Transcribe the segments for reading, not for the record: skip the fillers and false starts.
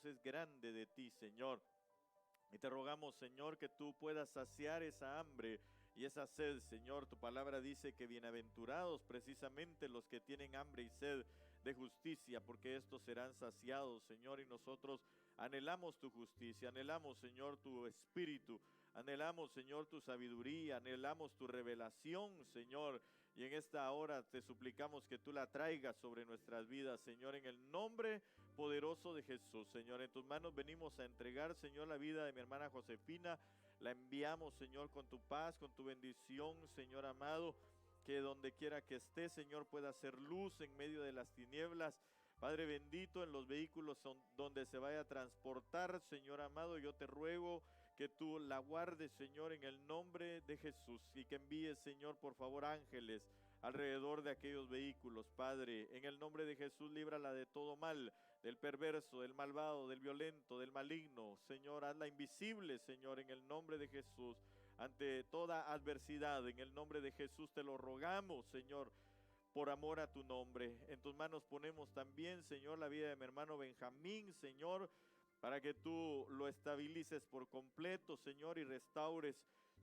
es grande de ti, Señor. Y te rogamos, Señor, que tú puedas saciar esa hambre y esa sed, Señor. Tu palabra dice que bienaventurados precisamente los que tienen hambre y sed de justicia, porque estos serán saciados, Señor. Y nosotros anhelamos tu justicia, anhelamos, Señor, tu espíritu, anhelamos, Señor, tu sabiduría, anhelamos tu revelación, Señor. Y en esta hora te suplicamos que tú la traigas sobre nuestras vidas, Señor, en el nombre poderoso de Jesús, Señor. En tus manos venimos a entregar, Señor, la vida de mi hermana Josefina. La enviamos, Señor, con tu paz, con tu bendición, Señor amado, que donde quiera que esté, Señor, pueda hacer luz en medio de las tinieblas. Padre bendito, en los vehículos donde se vaya a transportar, Señor amado, yo te ruego que tú la guardes, Señor, en el nombre de Jesús, y que envíes, Señor, por favor, ángeles alrededor de aquellos vehículos, Padre. En el nombre de Jesús, líbrala de todo mal, del perverso, del malvado, del violento, del maligno. Señor, hazla invisible, Señor, en el nombre de Jesús, ante toda adversidad. En el nombre de Jesús te lo rogamos, Señor, por amor a tu nombre. En tus manos ponemos también, Señor, la vida de mi hermano Benjamín, Señor, para que tú lo estabilices por completo, Señor, y restaures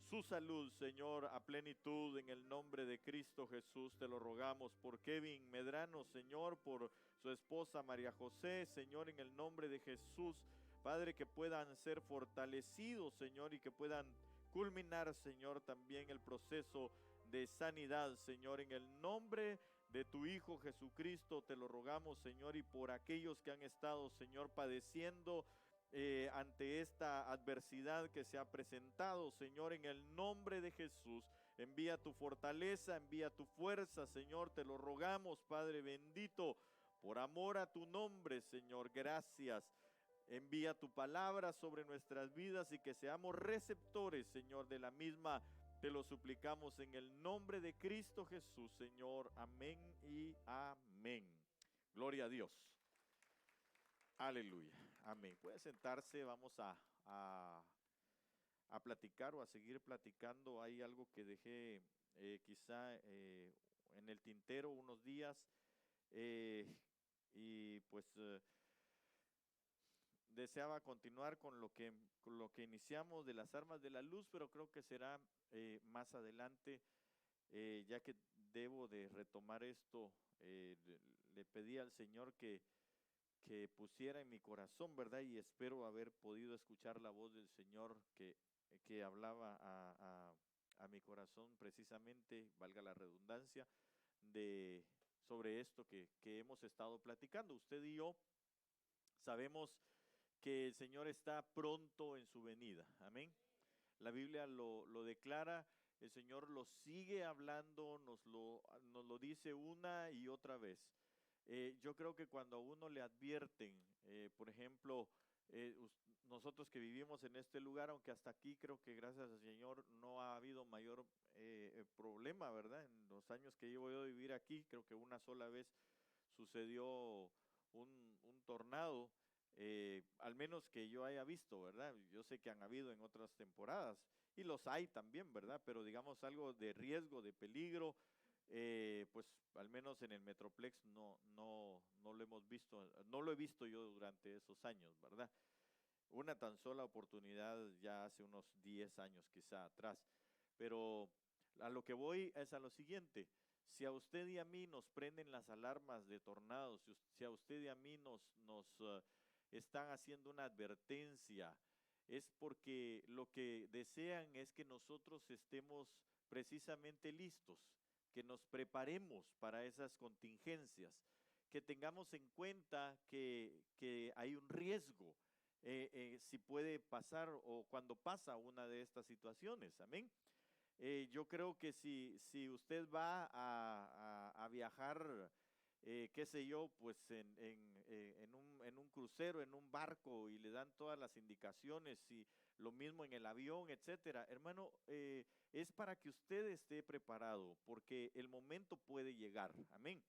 su salud, Señor, a plenitud. En el nombre de Cristo Jesús te lo rogamos. Por Kevin Medrano, Señor, por su esposa María José, Señor, en el nombre de Jesús, Padre, que puedan ser fortalecidos, Señor, y que puedan culminar, Señor, también el proceso de sanidad, Señor, en el nombre de tu Hijo Jesucristo te lo rogamos, Señor, y por aquellos que han estado, Señor, padeciendo ante esta adversidad que se ha presentado, Señor, en el nombre de Jesús, envía tu fortaleza, envía tu fuerza, Señor, te lo rogamos, Padre bendito, por amor a tu nombre, Señor, gracias. Envía tu palabra sobre nuestras vidas y que seamos receptores, Señor, de la misma. Te lo suplicamos en el nombre de Cristo Jesús, Señor. Amén y amén. Gloria a Dios. Aleluya. Amén. Puede sentarse, vamos a platicar o a seguir platicando. Hay algo que dejé quizá en el tintero unos días y pues deseaba continuar con lo que iniciamos de las armas de la luz, pero creo que será más adelante, ya que debo de retomar esto. Le pedí al Señor que pusiera en mi corazón, ¿verdad? Y espero haber podido escuchar la voz del Señor que hablaba a mi corazón precisamente, valga la redundancia, sobre esto que hemos estado platicando. Usted y yo sabemos que el Señor está pronto en su venida. Amén. La Biblia lo declara, el Señor lo sigue hablando, nos lo dice una y otra vez. Yo creo que cuando a uno le advierten, por ejemplo, nosotros que vivimos en este lugar, aunque hasta aquí creo que gracias al Señor no ha habido mayor problema, ¿verdad? En los años que llevo yo de vivir aquí, creo que una sola vez sucedió un tornado. Al menos que yo haya visto, ¿verdad? Yo sé que han habido en otras temporadas y los hay también, ¿verdad? Pero digamos algo de riesgo, de peligro, pues al menos en el Metroplex no lo hemos visto, no lo he visto yo durante esos años, ¿verdad? Una tan sola oportunidad ya hace unos 10 años quizá atrás, pero a lo que voy es a lo siguiente. Si a usted y a mí nos prenden las alarmas de tornados, si a usted y a mí nos están haciendo una advertencia, es porque lo que desean es que nosotros estemos precisamente listos, que nos preparemos para esas contingencias, que tengamos en cuenta que hay un riesgo si puede pasar o cuando pasa una de estas situaciones. Amén. Yo creo que si usted va a viajar, qué sé yo, pues en un crucero, en un barco y le dan todas las indicaciones y lo mismo en el avión, etcétera, hermano, es para que usted esté preparado porque el momento puede llegar. Amén.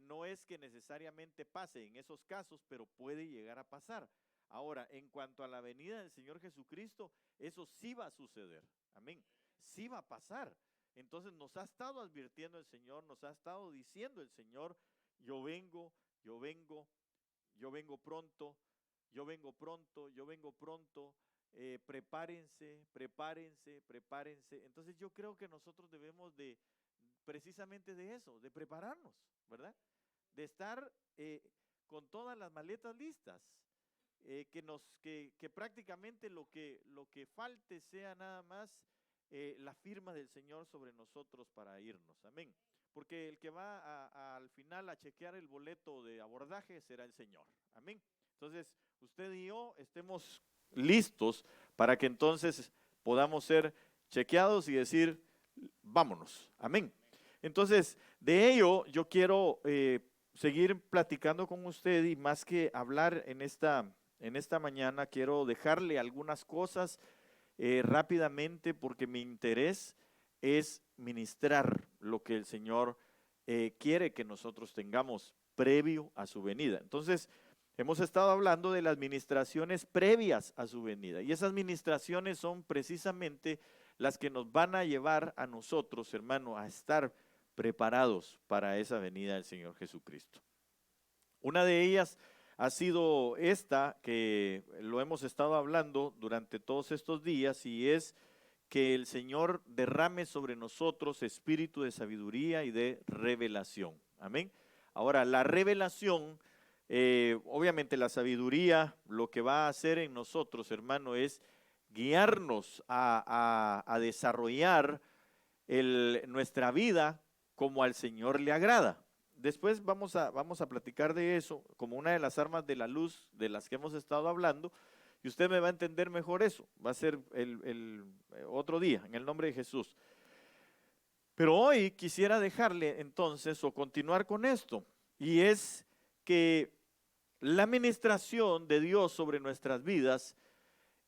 No es que necesariamente pase en esos casos, pero puede llegar a pasar. Ahora, en cuanto a la venida del Señor Jesucristo, eso sí va a suceder. Amén. Sí va a pasar. Entonces nos ha estado advirtiendo el Señor, nos ha estado diciendo el Señor, yo vengo, yo vengo, yo vengo pronto. yo vengo pronto, yo vengo pronto, prepárense, prepárense, prepárense. Entonces yo creo que nosotros debemos de, precisamente de eso, de prepararnos, ¿verdad? De estar con todas las maletas listas, que prácticamente lo que falte sea nada más la firma del Señor sobre nosotros para irnos, amén. Porque el que va al final a chequear el boleto de abordaje será el Señor, amén. Entonces, usted y yo estemos listos para que entonces podamos ser chequeados y decir, vámonos, amén. Entonces, de ello yo quiero seguir platicando con usted y más que hablar en esta mañana, quiero dejarle algunas cosas rápidamente porque mi interés es ministrar lo que el Señor quiere que nosotros tengamos previo a su venida. Entonces, hemos estado hablando de las ministraciones previas a su venida y esas ministraciones son precisamente las que nos van a llevar a nosotros, hermano, a estar preparados para esa venida del Señor Jesucristo. Una de ellas ha sido esta que lo hemos estado hablando durante todos estos días y es que el Señor derrame sobre nosotros espíritu de sabiduría y de revelación. Amén. Ahora, la revelación, obviamente la sabiduría, lo que va a hacer en nosotros, hermano, es guiarnos a desarrollar nuestra vida como al Señor le agrada. Después vamos a platicar de eso como una de las armas de la luz de las que hemos estado hablando y usted me va a entender mejor eso. Va a ser el otro día, en el nombre de Jesús. Pero hoy quisiera dejarle entonces o continuar con esto y es que la administración de Dios sobre nuestras vidas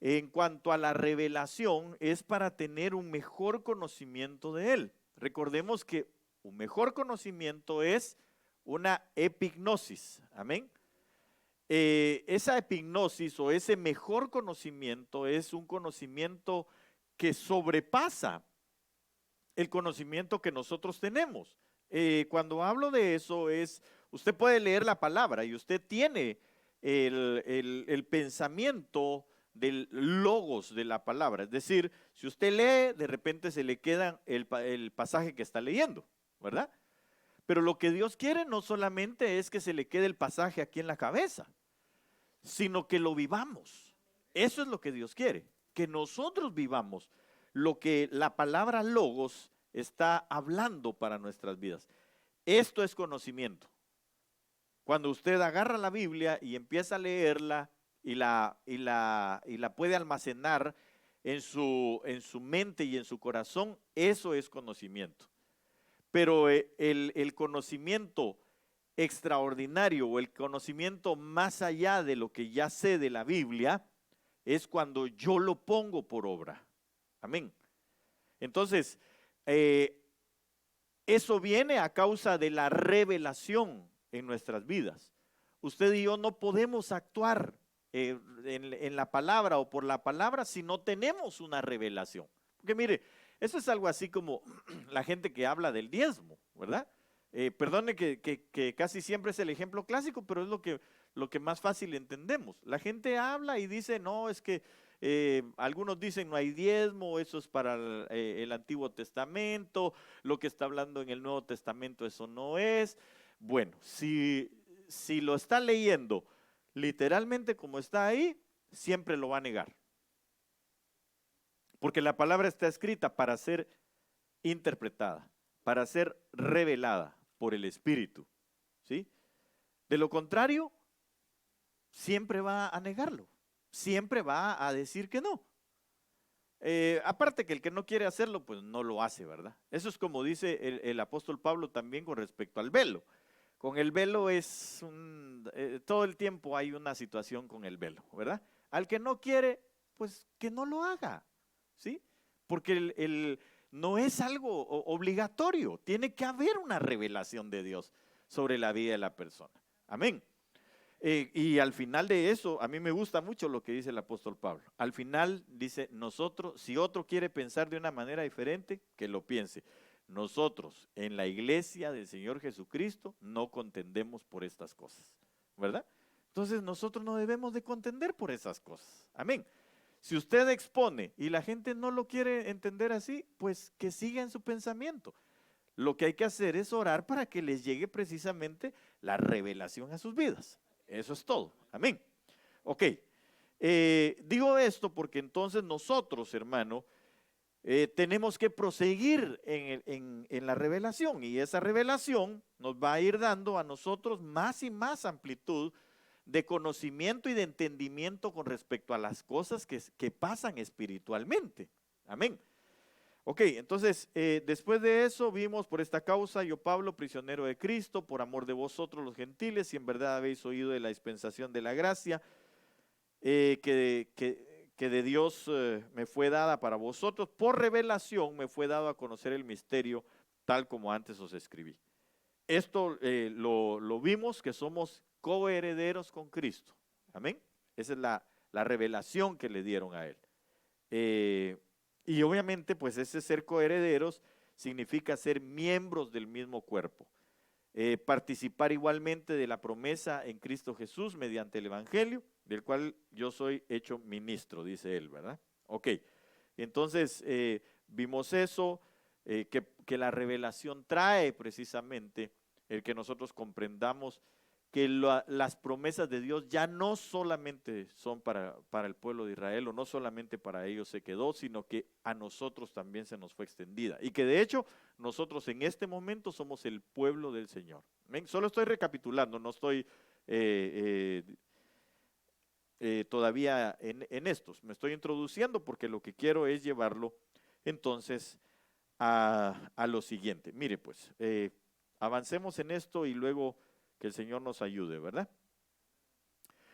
en cuanto a la revelación es para tener un mejor conocimiento de Él. Recordemos que un mejor conocimiento es una epignosis, amén. Esa epignosis o ese mejor conocimiento es un conocimiento que sobrepasa el conocimiento que nosotros tenemos. Cuando hablo de eso usted puede leer la palabra y usted tiene el pensamiento del logos de la palabra. Es decir, si usted lee, de repente se le queda el pasaje que está leyendo, ¿verdad? Pero lo que Dios quiere no solamente es que se le quede el pasaje aquí en la cabeza, sino que lo vivamos. Eso es lo que Dios quiere, que nosotros vivamos lo que la palabra logos está hablando para nuestras vidas. Esto es conocimiento. Cuando usted agarra la Biblia y empieza a leerla y la puede almacenar en su mente y en su corazón, eso es conocimiento. Pero el conocimiento extraordinario o el conocimiento más allá de lo que ya sé de la Biblia es cuando yo lo pongo por obra. Amén. Entonces, eso viene a causa de la revelación en nuestras vidas. Usted y yo no podemos actuar en la palabra o por la palabra si no tenemos una revelación. Porque mire, eso es algo así como la gente que habla del diezmo, ¿verdad? Perdone que casi siempre es el ejemplo clásico, pero es lo que más fácil entendemos. La gente habla y dice, no, es que algunos dicen no hay diezmo, eso es para el Antiguo Testamento, lo que está hablando en el Nuevo Testamento eso no es. Bueno, si lo está leyendo literalmente como está ahí, siempre lo va a negar. Porque la palabra está escrita para ser interpretada, para ser revelada por el Espíritu, ¿sí? De lo contrario, siempre va a negarlo, siempre va a decir que no. Aparte que el que no quiere hacerlo, pues no lo hace, ¿verdad? Eso es como dice el apóstol Pablo también con respecto al velo. Con el velo todo el tiempo hay una situación con el velo, ¿verdad? Al que no quiere, pues que no lo haga, ¿sí? Porque no es algo obligatorio, tiene que haber una revelación de Dios sobre la vida de la persona. Amén. Y al final de eso, a mí me gusta mucho lo que dice el apóstol Pablo. Al final dice, nosotros, si otro quiere pensar de una manera diferente, que lo piense. Nosotros en la iglesia del Señor Jesucristo no contendemos por estas cosas, ¿verdad? Entonces nosotros no debemos de contender por esas cosas. Amén. Si usted expone y la gente no lo quiere entender así, pues que siga en su pensamiento. Lo que hay que hacer es orar para que les llegue precisamente la revelación a sus vidas. Eso es todo. Amén. Ok. Digo esto porque entonces nosotros, hermano, tenemos que proseguir en la revelación, y esa revelación nos va a ir dando a nosotros más y más amplitud de conocimiento y de entendimiento con respecto a las cosas que pasan espiritualmente. Amén. Ok, entonces, después de eso vimos: por esta causa yo, Pablo, prisionero de Cristo, por amor de vosotros los gentiles, si en verdad habéis oído de la dispensación de la gracia que de Dios me fue dada para vosotros, por revelación me fue dado a conocer el misterio, tal como antes os escribí. Esto lo vimos, que somos coherederos con Cristo. Amén. Esa es la revelación que le dieron a él. Y obviamente, pues ese ser coherederos significa ser miembros del mismo cuerpo. Participar igualmente de la promesa en Cristo Jesús mediante el Evangelio, del cual yo soy hecho ministro, dice él, ¿verdad? Ok, entonces vimos eso, que la revelación trae precisamente el que nosotros comprendamos que las promesas de Dios ya no solamente son para el pueblo de Israel, o no solamente para ellos se quedó, sino que a nosotros también se nos fue extendida. Y que de hecho nosotros en este momento somos el pueblo del Señor. ¿Ven? Solo estoy recapitulando, no estoy todavía en estos. Me estoy introduciendo porque lo que quiero es llevarlo entonces a lo siguiente. Mire pues, avancemos en esto y luego que el Señor nos ayude, ¿verdad?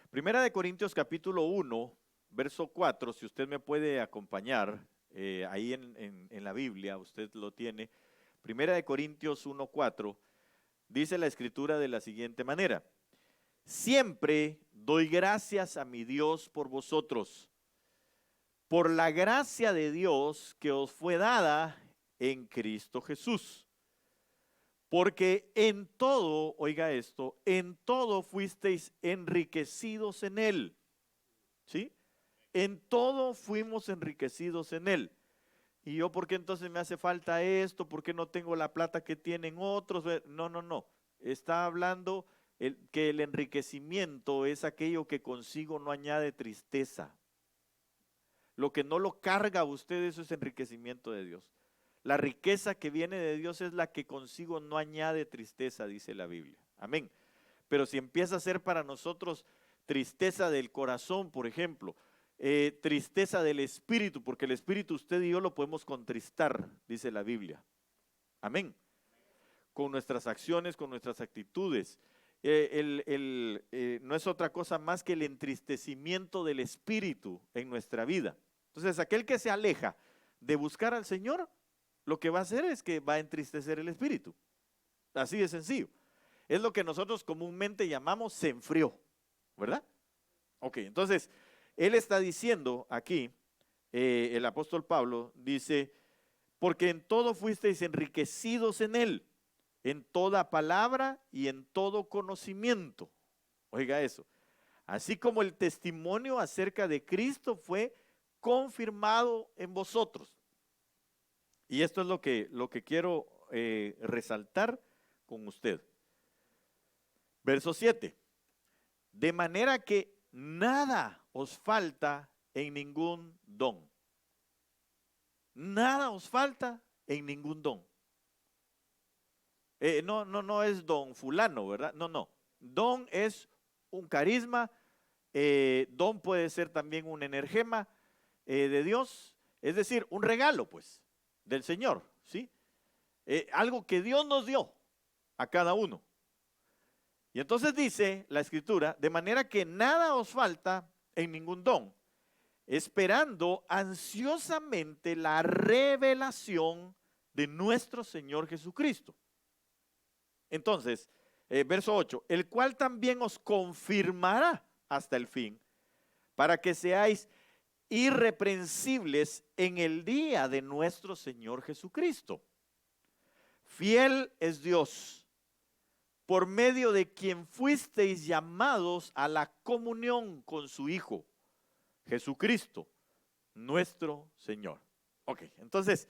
Primera de Corintios capítulo 1, verso 4, si usted me puede acompañar ahí en la Biblia, usted lo tiene. Primera de Corintios 1, 4, dice la Escritura de la siguiente manera: siempre doy gracias a mi Dios por vosotros, por la gracia de Dios que os fue dada en Cristo Jesús. Porque en todo, oiga esto, en todo fuisteis enriquecidos en Él. ¿Sí? En todo fuimos enriquecidos en Él. Y yo, ¿por qué entonces me hace falta esto? ¿Por qué no tengo la plata que tienen otros? No. Está hablando que el enriquecimiento es aquello que consigo no añade tristeza. Lo que no lo carga a usted, eso es enriquecimiento de Dios. La riqueza que viene de Dios es la que consigo no añade tristeza, dice la Biblia. Amén. Pero si empieza a ser para nosotros tristeza del corazón, por ejemplo, tristeza del espíritu, porque el espíritu usted y yo lo podemos contristar, dice la Biblia. Amén. Con nuestras acciones, con nuestras actitudes. No es otra cosa más que el entristecimiento del espíritu en nuestra vida. Entonces, aquel que se aleja de buscar al Señor, lo que va a hacer es que va a entristecer el espíritu. Así de sencillo. Es lo que nosotros comúnmente llamamos se enfrió, ¿verdad? Ok, entonces, él está diciendo aquí, el apóstol Pablo dice: porque en todo fuisteis enriquecidos en Él, en toda palabra y en todo conocimiento. Oiga eso. Así como el testimonio acerca de Cristo fue confirmado en vosotros. Y esto es lo que quiero resaltar con usted. Verso 7. De manera que nada os falta en ningún don. Nada os falta en ningún don. No es don fulano, ¿verdad? No. Don es un carisma. Don puede ser también un energema de Dios. Es decir, un regalo, pues, del Señor, ¿sí? Algo que Dios nos dio a cada uno. Y entonces dice la Escritura: de manera que nada os falta en ningún don, esperando ansiosamente la revelación de nuestro Señor Jesucristo. Entonces, verso 8, el cual también os confirmará hasta el fin, para que seáis irreprensibles en el día de nuestro Señor Jesucristo. Fiel es Dios, por medio de quien fuisteis llamados a la comunión con su Hijo, Jesucristo, nuestro Señor. Ok, entonces,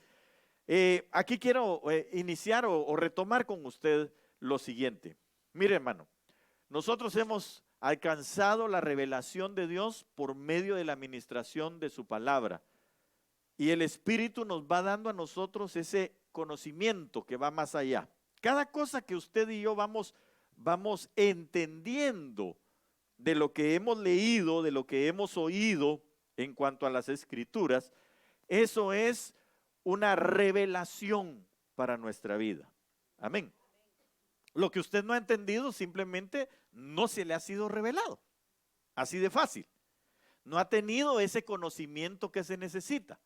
aquí quiero iniciar o retomar con usted lo siguiente. Mire, hermano, nosotros hemos alcanzado la revelación de Dios por medio de la administración de su palabra. Y el Espíritu nos va dando a nosotros ese conocimiento que va más allá. Cada cosa que usted y yo vamos entendiendo de lo que hemos leído, de lo que hemos oído en cuanto a las Escrituras, eso es una revelación para nuestra vida. Amén. Lo que usted no ha entendido simplemente no se le ha sido revelado. Así de fácil. No ha tenido ese conocimiento que se necesita.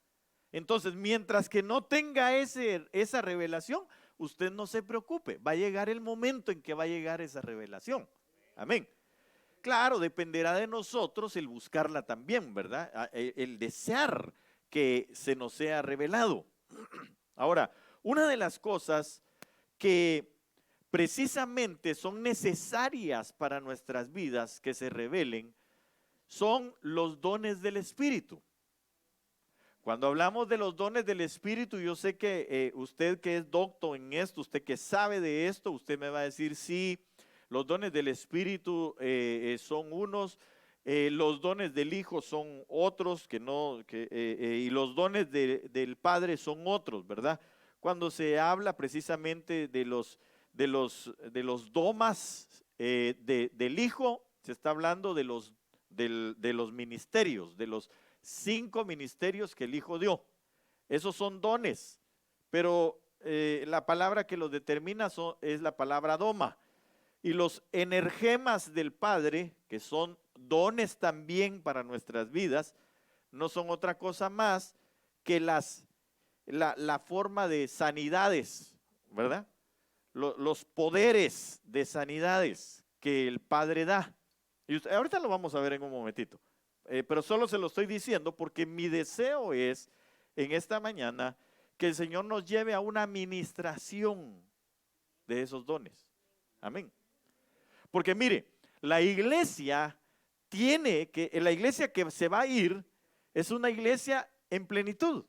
Entonces, mientras que no tenga esa revelación, usted no se preocupe. Va a llegar el momento en que va a llegar esa revelación. Amén. Claro, dependerá de nosotros el buscarla también, ¿verdad? El desear que se nos sea revelado. Ahora, una de las cosas que precisamente son necesarias para nuestras vidas que se revelen son los dones del Espíritu. Cuando hablamos de los dones del Espíritu, yo sé que usted que es docto en esto, usted que sabe de esto, usted me va a decir, sí, los dones del Espíritu son unos, los dones del Hijo son otros, y los dones del Padre son otros, ¿verdad? Cuando se habla precisamente de los domas del Hijo, se está hablando de los ministerios, de los 5 ministerios que el Hijo dio. Esos son dones, pero la palabra que los determina es la palabra doma. Y los energemas del Padre, que son dones también para nuestras vidas, no son otra cosa más que la forma de sanidades, ¿verdad? Los poderes de sanidades que el Padre da. Y ahorita lo vamos a ver en un momentito. Pero solo se lo estoy diciendo porque mi deseo es en esta mañana que el Señor nos lleve a una administración de esos dones. Amén. Porque mire, la iglesia que se va a ir es una iglesia en plenitud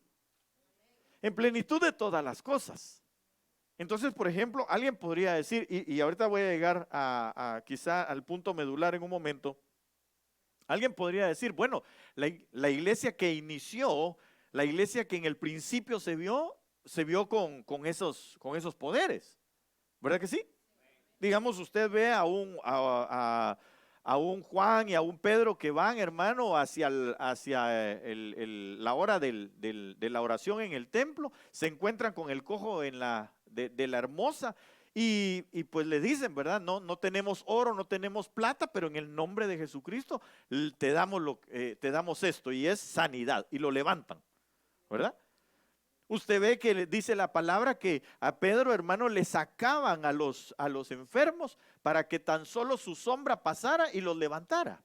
de todas las cosas. Entonces, por ejemplo, alguien podría decir, y ahorita voy a llegar quizá al punto medular en un momento. Alguien podría decir, bueno, la iglesia que inició, la iglesia que en el principio se vio con esos poderes, ¿verdad que sí? Digamos, usted ve a un Juan y a un Pedro que van, hermano, hacia la hora de la oración en el templo, se encuentran con el cojo de la hermosa. Y pues le dicen, ¿verdad? No tenemos oro, no tenemos plata, pero en el nombre de Jesucristo te damos esto, y es sanidad, y lo levantan, ¿verdad? Usted ve que le dice la palabra que a Pedro, hermano, le sacaban a los enfermos para que tan solo su sombra pasara y los levantara.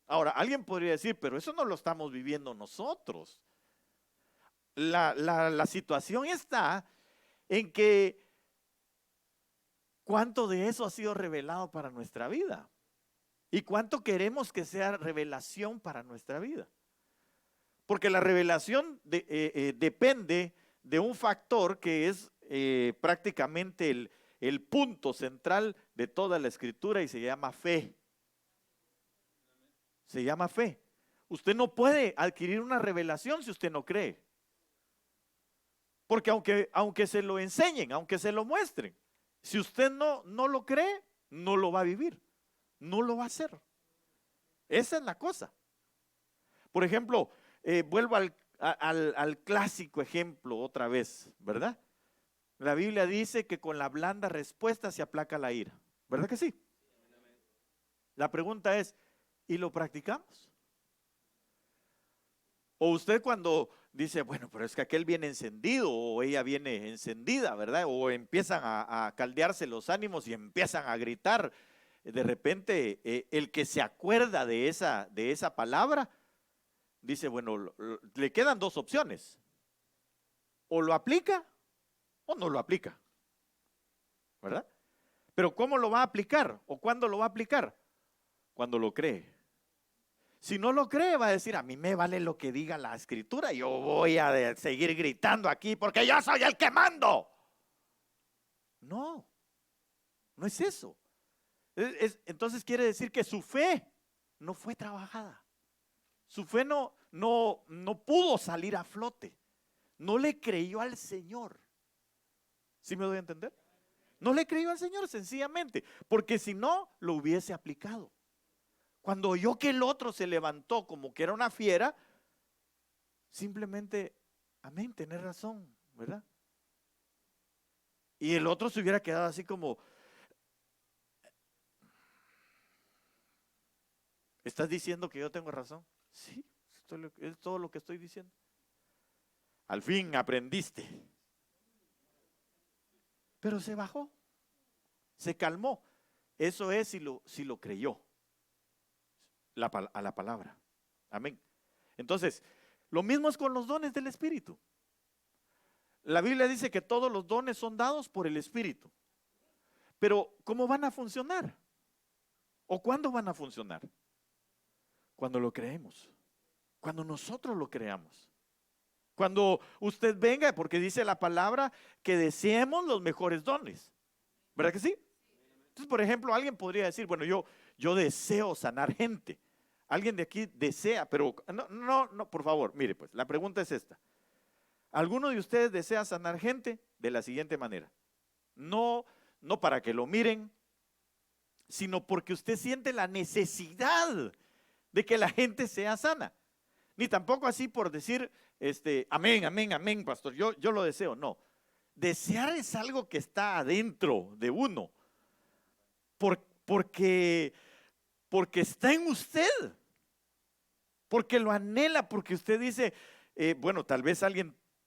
Ahora, alguien podría decir, pero eso no lo estamos viviendo nosotros. La situación está en que ¿cuánto de eso ha sido revelado para nuestra vida? ¿Y cuánto queremos que sea revelación para nuestra vida? Porque la revelación depende de un factor que es prácticamente el punto central de toda la Escritura y se llama fe. Se llama fe. Usted no puede adquirir una revelación si usted no cree. Porque aunque se lo enseñen, aunque se lo muestren, si usted no lo cree, no lo va a vivir, no lo va a hacer. Esa es la cosa. Por ejemplo, vuelvo al clásico ejemplo otra vez, ¿verdad? La Biblia dice que con la blanda respuesta se aplaca la ira, ¿verdad que sí? La pregunta es, ¿y lo practicamos? O usted cuando dice, bueno, pero es que aquel viene encendido o ella viene encendida, ¿verdad? O empiezan a caldearse los ánimos y empiezan a gritar. De repente, el que se acuerda de esa palabra, dice, bueno, le quedan 2 opciones. O lo aplica o no lo aplica, ¿verdad? Pero ¿cómo lo va a aplicar? ¿O cuándo lo va a aplicar? Cuando lo cree. Si no lo cree, va a decir, a mí me vale lo que diga la Escritura, yo voy a seguir gritando aquí porque yo soy el que mando. No, no es eso. Entonces quiere decir que su fe no fue trabajada. Su fe no pudo salir a flote. No le creyó al Señor. ¿Sí me doy a entender? No le creyó al Señor sencillamente, porque si no, lo hubiese aplicado. Cuando oyó que el otro se levantó como que era una fiera, simplemente, amén, tenés razón, ¿verdad? Y el otro se hubiera quedado así como, ¿estás diciendo que yo tengo razón? Sí, es todo lo que estoy diciendo. Al fin aprendiste. Pero se bajó, se calmó. Eso es si lo creyó a la palabra. Amén. Entonces, lo mismo es con los dones del Espíritu. La Biblia dice que todos los dones son dados por el Espíritu. Pero, ¿cómo van a funcionar? ¿O cuándo van a funcionar? Cuando lo creemos. Cuando nosotros lo creamos. Cuando usted venga, porque dice la palabra que deseemos los mejores dones. ¿Verdad que sí? Entonces, por ejemplo, alguien podría decir, bueno, yo deseo sanar gente. Alguien de aquí desea, pero no, por favor, mire pues, la pregunta es esta. ¿Alguno de ustedes desea sanar gente? De la siguiente manera. No para que lo miren, sino porque usted siente la necesidad de que la gente sea sana. Ni tampoco así por decir, amén, amén, amén, pastor, yo lo deseo. No, desear es algo que está adentro de uno, porque está en usted, porque lo anhela, porque usted dice, bueno, tal vez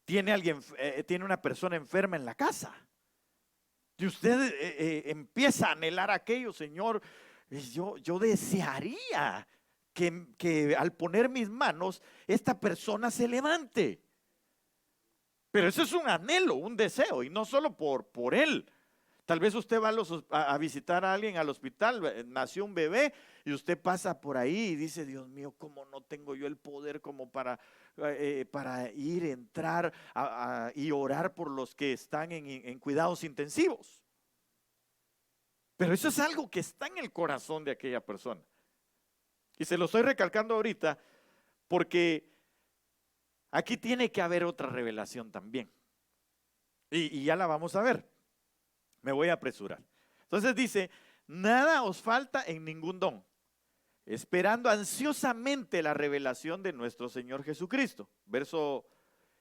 tiene una persona enferma en la casa, y usted empieza a anhelar aquello, Señor, yo desearía que al poner mis manos, esta persona se levante. Pero eso es un anhelo, un deseo, y no solo por él. Tal vez usted va a visitar a alguien al hospital, nació un bebé, y usted pasa por ahí y dice, Dios mío, ¿cómo no tengo yo el poder como para ir, entrar y orar por los que están en cuidados intensivos? Pero eso es algo que está en el corazón de aquella persona. Y se lo estoy recalcando ahorita porque aquí tiene que haber otra revelación también. Y ya la vamos a ver. Me voy a apresurar. Entonces dice, nada os falta en ningún don, esperando ansiosamente la revelación de nuestro Señor Jesucristo. Verso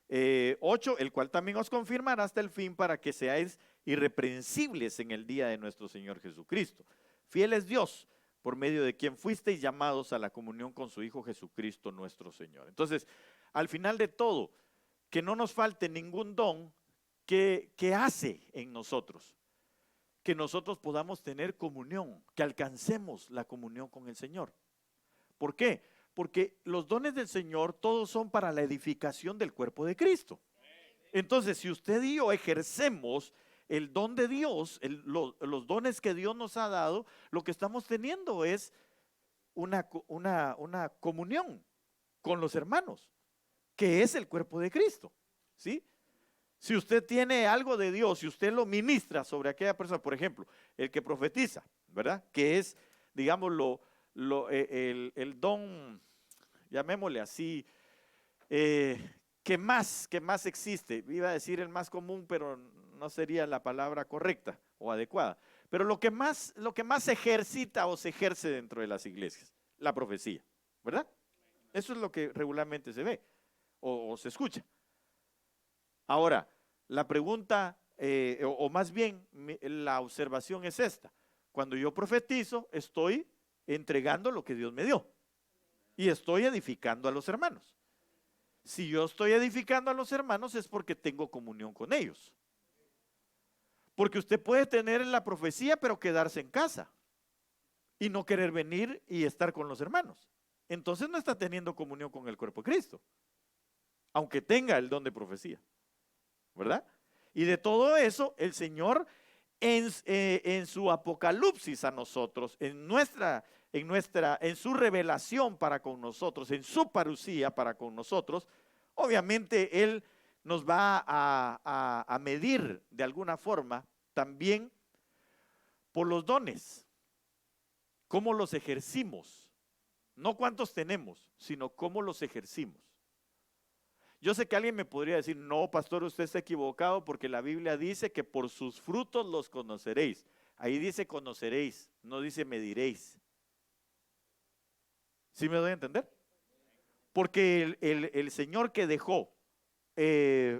8, el cual también os confirmará hasta el fin para que seáis irreprensibles en el día de nuestro Señor Jesucristo. Fiel es Dios, por medio de quien fuisteis llamados a la comunión con su Hijo Jesucristo nuestro Señor. Entonces, al final de todo, que no nos falte ningún don que hace en nosotros, que nosotros podamos tener comunión, que alcancemos la comunión con el Señor. ¿Por qué? Porque los dones del Señor todos son para la edificación del cuerpo de Cristo. Entonces, si usted y yo ejercemos el don de Dios, los dones que Dios nos ha dado, lo que estamos teniendo es una comunión con los hermanos, que es el cuerpo de Cristo, ¿sí? Si usted tiene algo de Dios, si usted lo ministra sobre aquella persona, por ejemplo, el que profetiza, ¿verdad? Que es, digamos, el don, llamémosle así, que más existe. Iba a decir el más común, pero no sería la palabra correcta o adecuada. Pero lo que más se ejercita o se ejerce dentro de las iglesias, la profecía, ¿verdad? Eso es lo que regularmente se ve o se escucha. Ahora, la pregunta, o más bien la observación es esta. Cuando yo profetizo, estoy entregando lo que Dios me dio y estoy edificando a los hermanos. Si yo estoy edificando a los hermanos es porque tengo comunión con ellos. Porque usted puede tener la profecía pero quedarse en casa y no querer venir y estar con los hermanos. Entonces no está teniendo comunión con el cuerpo de Cristo, aunque tenga el don de profecía, ¿verdad? Y de todo eso el Señor en su apocalipsis a nosotros, en su revelación para con nosotros, en su parusía para con nosotros, obviamente Él nos va a medir de alguna forma también por los dones, cómo los ejercimos, no cuántos tenemos, sino cómo los ejercimos. Yo sé que alguien me podría decir, no, pastor, usted está equivocado porque la Biblia dice que por sus frutos los conoceréis. Ahí dice conoceréis, no dice mediréis. ¿Sí me doy a entender? Porque el Señor que dejó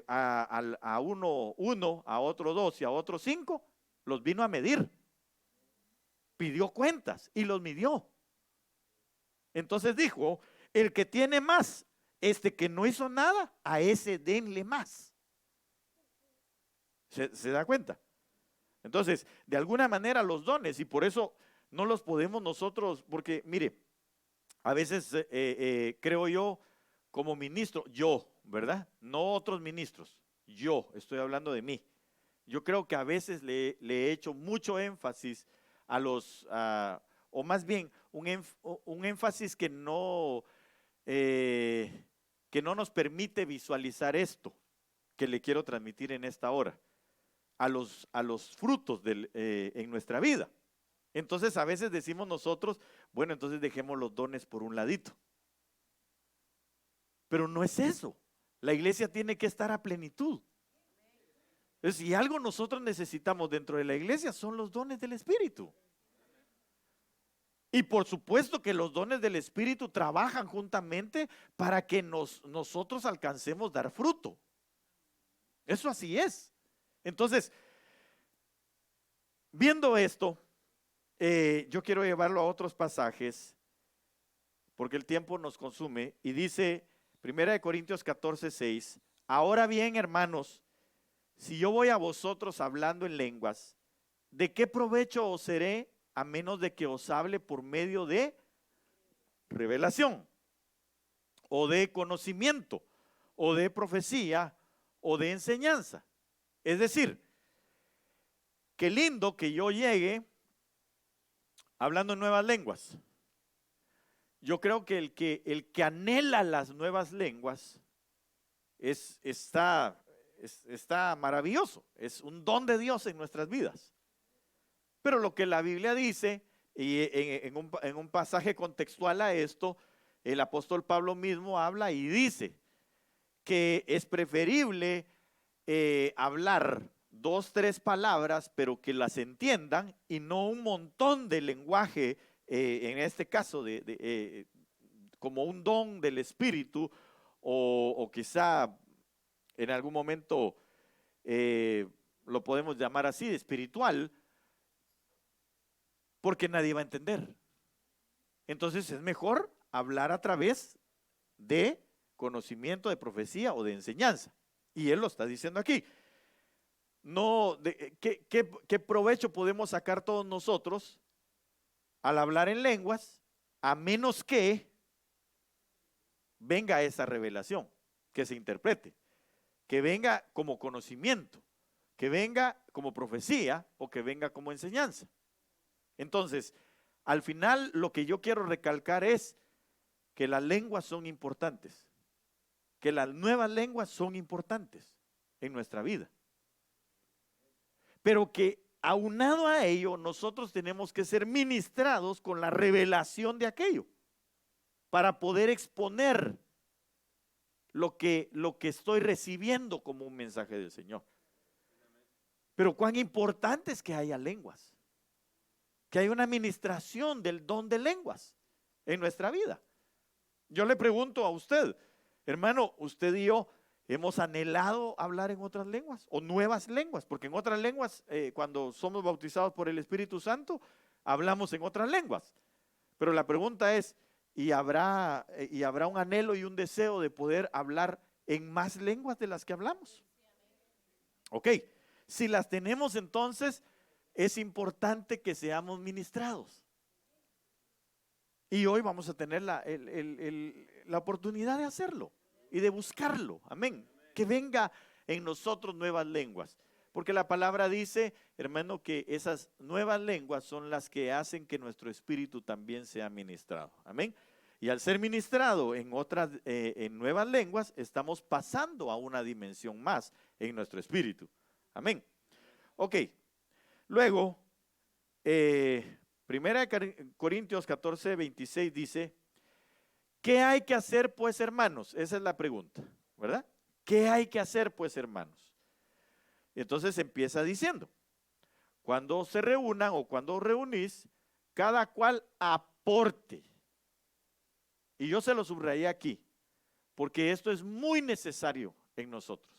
a uno, a otro 2 y a otro 5, los vino a medir. Pidió cuentas y los midió. Entonces dijo, el que tiene más, que no hizo nada, a ese denle más. ¿Se da cuenta? Entonces, de alguna manera los dones, y por eso no los podemos nosotros, porque mire, a veces creo yo como ministro, yo, ¿verdad? No otros ministros, yo estoy hablando de mí. Yo creo que a veces le he hecho mucho énfasis a o más bien un énfasis que no nos permite visualizar esto que le quiero transmitir en esta hora, a los frutos en nuestra vida. Entonces a veces decimos nosotros, bueno, entonces dejemos los dones por un ladito. Pero no es eso. La iglesia tiene que estar a plenitud. Entonces, si algo nosotros necesitamos dentro de la iglesia son los dones del Espíritu. Y por supuesto que los dones del Espíritu trabajan juntamente para que nosotros alcancemos dar fruto. Eso así es. Entonces, viendo esto, yo quiero llevarlo a otros pasajes porque el tiempo nos consume y dice 1 Corintios 14:6, ahora bien, hermanos, si yo voy a vosotros hablando en lenguas, ¿de qué provecho os seré a menos de que os hable por medio de revelación o de conocimiento o de profecía o de enseñanza? Es decir, qué lindo que yo llegue hablando en nuevas lenguas. Yo creo que el que anhela las nuevas lenguas está maravilloso, es un don de Dios en nuestras vidas. Pero lo que la Biblia dice, y en un pasaje contextual a esto, el apóstol Pablo mismo habla y dice que es preferible hablar 2, 3 palabras, pero que las entiendan y no un montón de lenguaje, en este caso como un don del Espíritu o quizá en algún momento lo podemos llamar así, espiritual, porque nadie va a entender. Entonces es mejor hablar a través de conocimiento, de profecía o de enseñanza. Y él lo está diciendo aquí. No, ¿qué provecho podemos sacar todos nosotros al hablar en lenguas, a menos que venga esa revelación, que se interprete, que venga como conocimiento, que venga como profecía o que venga como enseñanza? Entonces, al final lo que yo quiero recalcar es que las lenguas son importantes, que las nuevas lenguas son importantes en nuestra vida, pero que aunado a ello nosotros tenemos que ser ministrados con la revelación de aquello para poder exponer lo que estoy recibiendo como un mensaje del Señor. Pero cuán importante es que haya lenguas, que haya una administración del don de lenguas en nuestra vida. Yo le pregunto a usted, hermano, usted y yo hemos anhelado hablar en otras lenguas o nuevas lenguas, porque en otras lenguas, cuando somos bautizados por el Espíritu Santo, hablamos en otras lenguas. Pero la pregunta es, ¿y habrá un anhelo y un deseo de poder hablar en más lenguas de las que hablamos? Ok, si las tenemos, entonces es importante que seamos ministrados. Y hoy vamos a tener la oportunidad de hacerlo y de buscarlo. Amén. Que venga en nosotros nuevas lenguas. Porque la palabra dice, hermano, que esas nuevas lenguas son las que hacen que nuestro espíritu también sea ministrado. Amén. Y al ser ministrado en nuevas lenguas, estamos pasando a una dimensión más en nuestro espíritu. Amén. Ok. Luego, Primera de Corintios 14, 26 dice, ¿qué hay que hacer pues, hermanos? Esa es la pregunta, ¿verdad? ¿Qué hay que hacer pues, hermanos? Entonces empieza diciendo, cuando se reúnan o cuando os reunís, cada cual aporte. Y yo se lo subrayé aquí, porque esto es muy necesario en nosotros.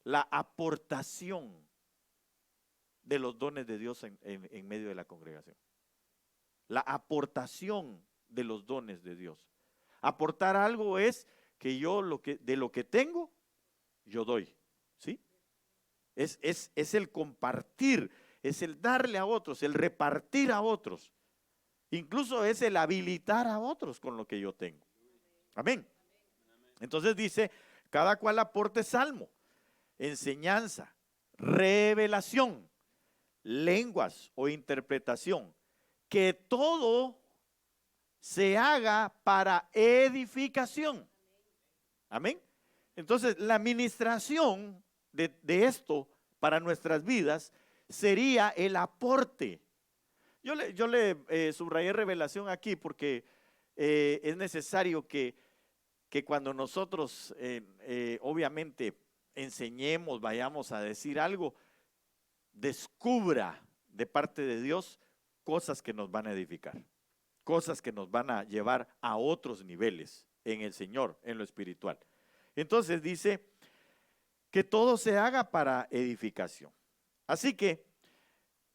La aportación de los dones de Dios en medio de la congregación. La aportación de los dones de Dios. Aportar algo es que yo de lo que tengo, yo doy. ¿Sí? Es el compartir, es el darle a otros, el repartir a otros. Incluso es el habilitar a otros con lo que yo tengo. Amén. Entonces dice, cada cual aporte salmo, enseñanza, revelación, lenguas o interpretación, que todo se haga para edificación. Amén. Entonces la administración de esto para nuestras vidas sería el aporte. Yo le subrayé revelación aquí porque es necesario que cuando nosotros obviamente enseñemos, vayamos a decir algo, descubra de parte de Dios cosas que nos van a edificar, cosas que nos van a llevar a otros niveles en el Señor, en lo espiritual. Entonces dice que todo se haga para edificación. Así que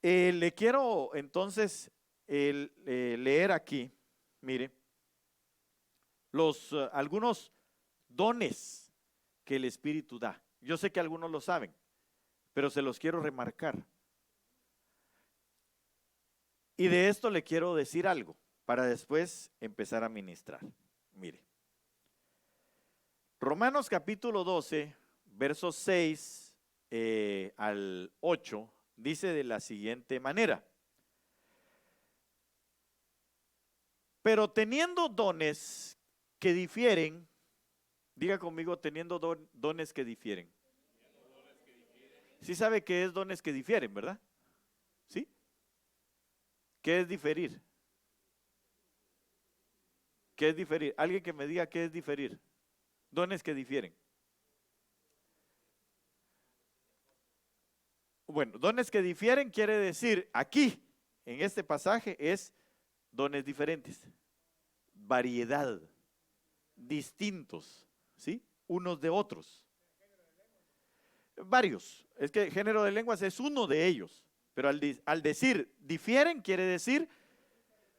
le quiero entonces leer aquí, mire, algunos dones que el Espíritu da. Yo sé que algunos lo saben, pero se los quiero remarcar. Y de esto le quiero decir algo para después empezar a ministrar. Mire, Romanos capítulo 12, versos 6 al 8, dice de la siguiente manera: pero teniendo dones que difieren, diga conmigo, teniendo dones que difieren. Sí sabe que es dones que difieren, ¿verdad? ¿Sí? ¿Qué es diferir? ¿Qué es diferir? Alguien que me diga qué es diferir. Dones que difieren. Bueno, dones que difieren quiere decir aquí, en este pasaje, es dones diferentes, variedad, distintos, ¿sí? Unos de otros. Varios. Es que género de lenguas es uno de ellos, pero al decir difieren quiere decir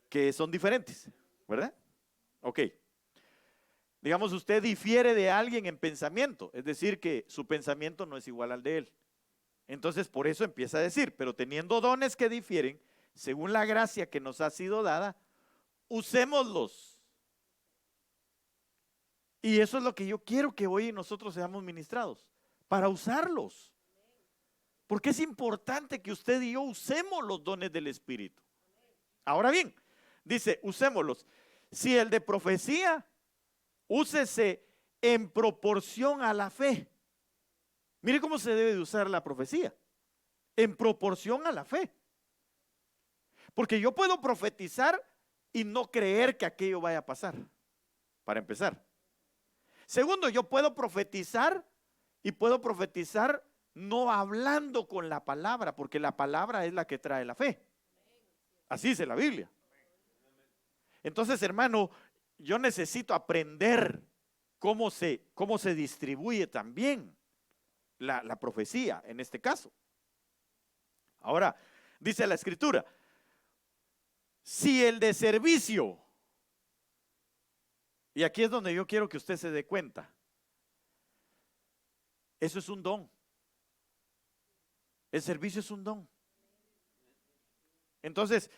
que son diferentes, ¿verdad? Ok. Digamos, usted difiere de alguien en pensamiento, es decir, que su pensamiento no es igual al de él. Entonces, por eso empieza a decir, pero teniendo dones que difieren, según la gracia que nos ha sido dada, usémoslos. Y eso es lo que yo quiero que hoy nosotros seamos ministrados, para usarlos. Porque es importante que usted y yo usemos los dones del Espíritu. Ahora bien, dice, usémoslos. Si el de profecía, úsese en proporción a la fe. Mire cómo se debe de usar la profecía. En proporción a la fe. Porque yo puedo profetizar y no creer que aquello vaya a pasar, para empezar. Segundo, yo puedo profetizar y puedo profetizar no hablando con la palabra, porque la palabra es la que trae la fe. Así dice la Biblia. Entonces, hermano, yo necesito aprender cómo se distribuye también la profecía en este caso. Ahora, dice la Escritura, si el de servicio, y aquí es donde yo quiero que usted se dé cuenta, eso es un don. El servicio es un don. Entonces,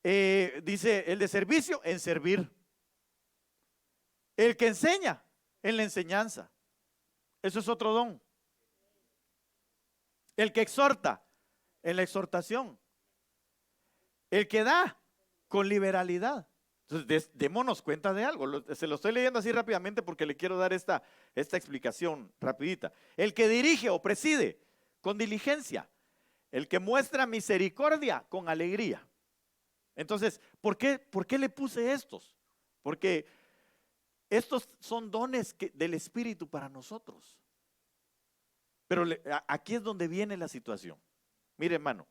dice el de servicio en servir. El que enseña en la enseñanza. Eso es otro don. El que exhorta en la exhortación. El que da con liberalidad. Entonces, démonos cuenta de algo. Se lo estoy leyendo así rápidamente porque le quiero dar esta explicación rapidita. El que dirige o preside con diligencia. El que muestra misericordia con alegría. Entonces, ¿por qué le puse estos? Porque estos son dones del Espíritu para nosotros. Pero aquí es donde viene la situación. Mire, hermano.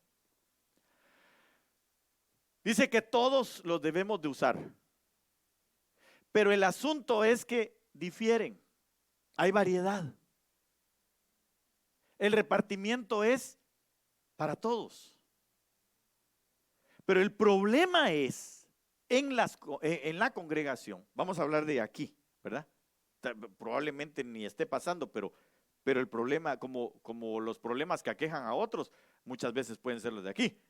Dice que todos los debemos de usar. Pero el asunto es que difieren. Hay variedad. El repartimiento es para todos. Pero el problema es en la congregación. Vamos a hablar de aquí, ¿verdad? Probablemente ni esté pasando, pero el problema, como los problemas que aquejan a otros, muchas veces pueden ser los de aquí.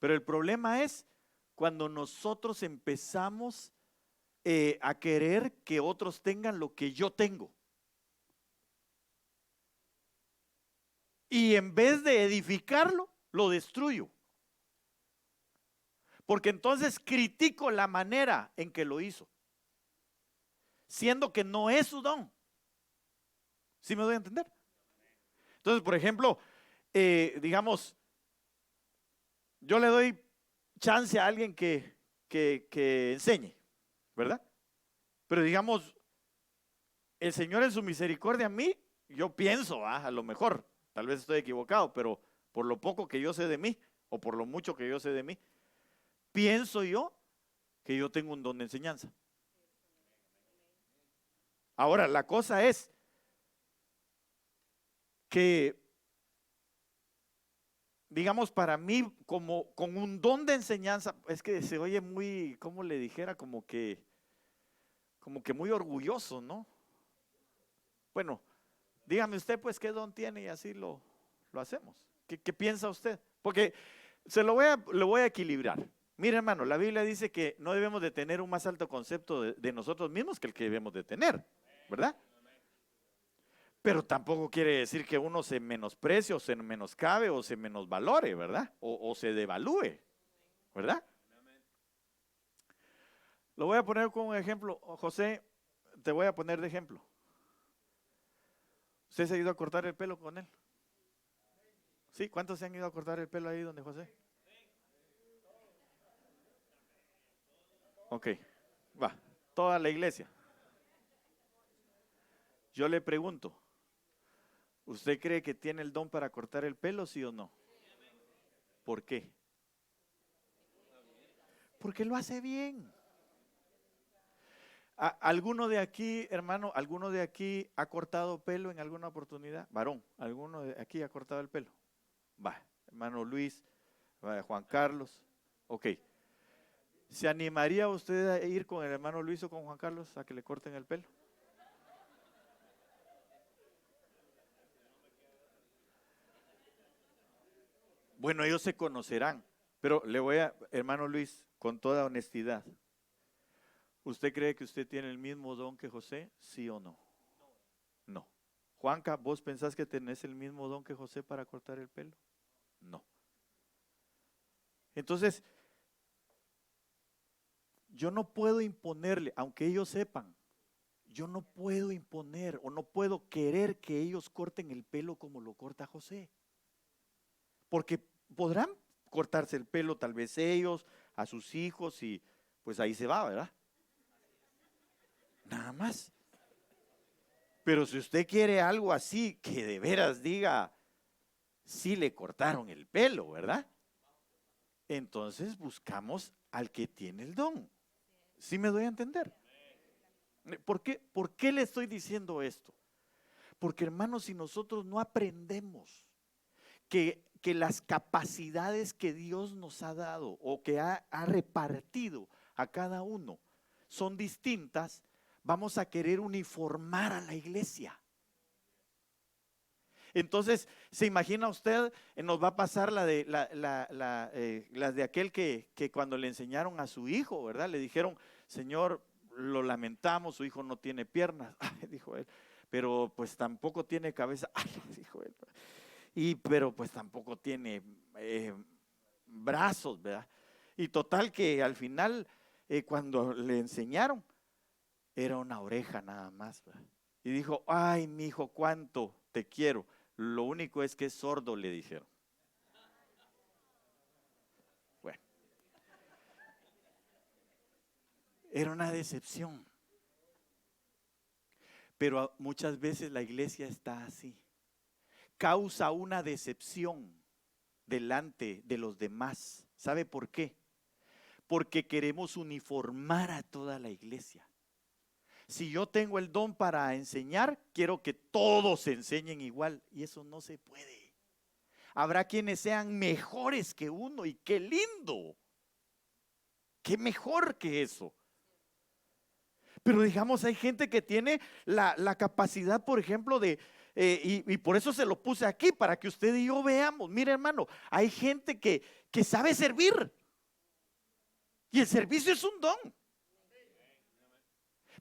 Pero el problema es cuando nosotros empezamos a querer que otros tengan lo que yo tengo. Y en vez de edificarlo, lo destruyo. Porque entonces critico la manera en que lo hizo, siendo que no es su don. ¿Sí me doy a entender? Entonces, por ejemplo, digamos, yo le doy chance a alguien que enseñe, ¿verdad? Pero digamos, el Señor en su misericordia a mí, yo pienso, a lo mejor, tal vez estoy equivocado, pero por lo poco que yo sé de mí, o por lo mucho que yo sé de mí, pienso yo que yo tengo un don de enseñanza. Ahora, la cosa es que, digamos, para mí, como con un don de enseñanza, es que se oye muy, como le dijera, como que muy orgulloso, ¿no? Bueno, dígame usted, pues, qué don tiene y así lo hacemos. ¿Qué piensa usted? Porque lo voy a equilibrar. Mire, hermano, la Biblia dice que no debemos de tener un más alto concepto de nosotros mismos que el que debemos de tener, ¿verdad? Pero tampoco quiere decir que uno se menosprecie o se menoscabe o se menosvalore, ¿verdad? O se devalúe, ¿verdad? Lo voy a poner como un ejemplo. José, te voy a poner de ejemplo. ¿Usted se ha ido a cortar el pelo con él? ¿Sí? ¿Cuántos se han ido a cortar el pelo ahí donde José? Ok, va, toda la iglesia. Yo le pregunto, ¿usted cree que tiene el don para cortar el pelo, sí o no? ¿Por qué? Porque lo hace bien. ¿Alguno de aquí, hermano, alguno de aquí ha cortado pelo en alguna oportunidad? Varón, ¿alguno de aquí ha cortado el pelo? Va, hermano Luis, va, Juan Carlos, ok. ¿Se animaría usted a ir con el hermano Luis o con Juan Carlos a que le corten el pelo? Bueno, ellos se conocerán, pero hermano Luis, con toda honestidad, ¿usted cree que usted tiene el mismo don que José? ¿Sí o no? No. Juanca, ¿vos pensás que tenés el mismo don que José para cortar el pelo? No. Entonces, yo no puedo imponerle, aunque ellos sepan, yo no puedo imponer o no puedo querer que ellos corten el pelo como lo corta José. Porque podrán cortarse el pelo tal vez ellos, a sus hijos y pues ahí se va, ¿verdad? Nada más. Pero si usted quiere algo así, que de veras diga, sí le cortaron el pelo, ¿verdad? Entonces buscamos al que tiene el don. ¿Sí me doy a entender? ¿Por qué le estoy diciendo esto? Porque, hermanos, si nosotros no aprendemos que las capacidades que Dios nos ha dado o que ha repartido a cada uno son distintas, vamos a querer uniformar a la iglesia. Entonces, ¿se imagina usted? Nos va a pasar las de aquel que cuando le enseñaron a su hijo, ¿verdad? Le dijeron, Señor, lo lamentamos, su hijo no tiene piernas. Ay, dijo él, pero pues tampoco tiene cabeza. Ay, dijo él. pero pues tampoco tiene brazos, ¿verdad? Y total que al final, cuando le enseñaron, era una oreja nada más, ¿verdad? Y dijo, ay, mi hijo, cuánto te quiero. Lo único es que es sordo, le dijeron. Bueno, era una decepción. Pero muchas veces la iglesia está así. Causa una decepción delante de los demás. ¿Sabe por qué? Porque queremos uniformar a toda la iglesia. Si yo tengo el don para enseñar, quiero que todos enseñen igual, y eso no se puede. Habrá quienes sean mejores que uno, y qué lindo, qué mejor que eso. Pero digamos, hay gente que tiene la capacidad, por ejemplo, y por eso se lo puse aquí, para que usted y yo veamos. Mire, hermano, hay gente que sabe servir, y el servicio es un don.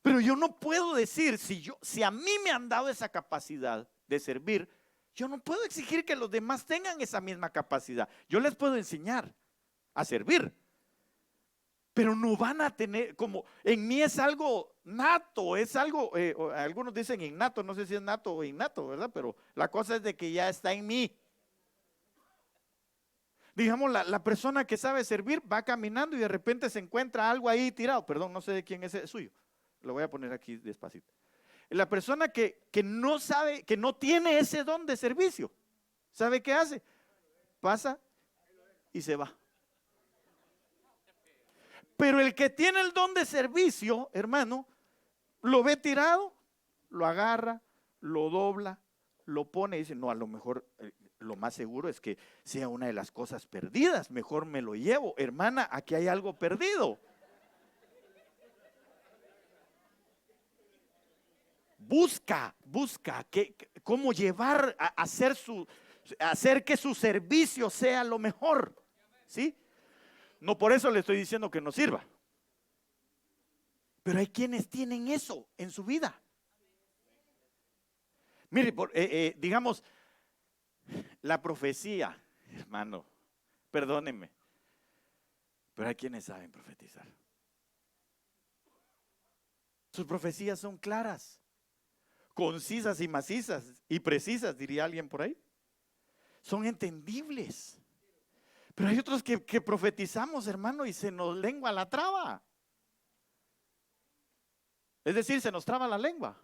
Pero yo no puedo decir, si a mí me han dado esa capacidad de servir, yo no puedo exigir que los demás tengan esa misma capacidad. Yo les puedo enseñar a servir, pero no van a tener, como en mí es algo nato, es algo, algunos dicen innato, no sé si es nato o innato, ¿verdad? Pero la cosa es de que ya está en mí. Digamos, la persona que sabe servir va caminando y de repente se encuentra algo ahí tirado, perdón, no sé de quién es suyo. Lo voy a poner aquí despacito. La persona que no sabe, que no tiene ese don de servicio, ¿sabe qué hace? Pasa y se va. Pero el que tiene el don de servicio, hermano, lo ve tirado, lo agarra, lo dobla, lo pone y dice, no, a lo mejor lo más seguro es que sea una de las cosas perdidas, mejor me lo llevo. Hermana, aquí hay algo perdido. Busca cómo llevar a hacer que su servicio sea lo mejor, ¿sí? No por eso le estoy diciendo que no sirva. Pero hay quienes tienen eso en su vida. Mire, digamos, la profecía, hermano, perdónenme, pero hay quienes saben profetizar. Sus profecías son claras, concisas y macizas y precisas, diría alguien por ahí. Son entendibles. Pero hay otros que profetizamos, hermano, y se nos lengua la traba. Es decir, se nos traba la lengua.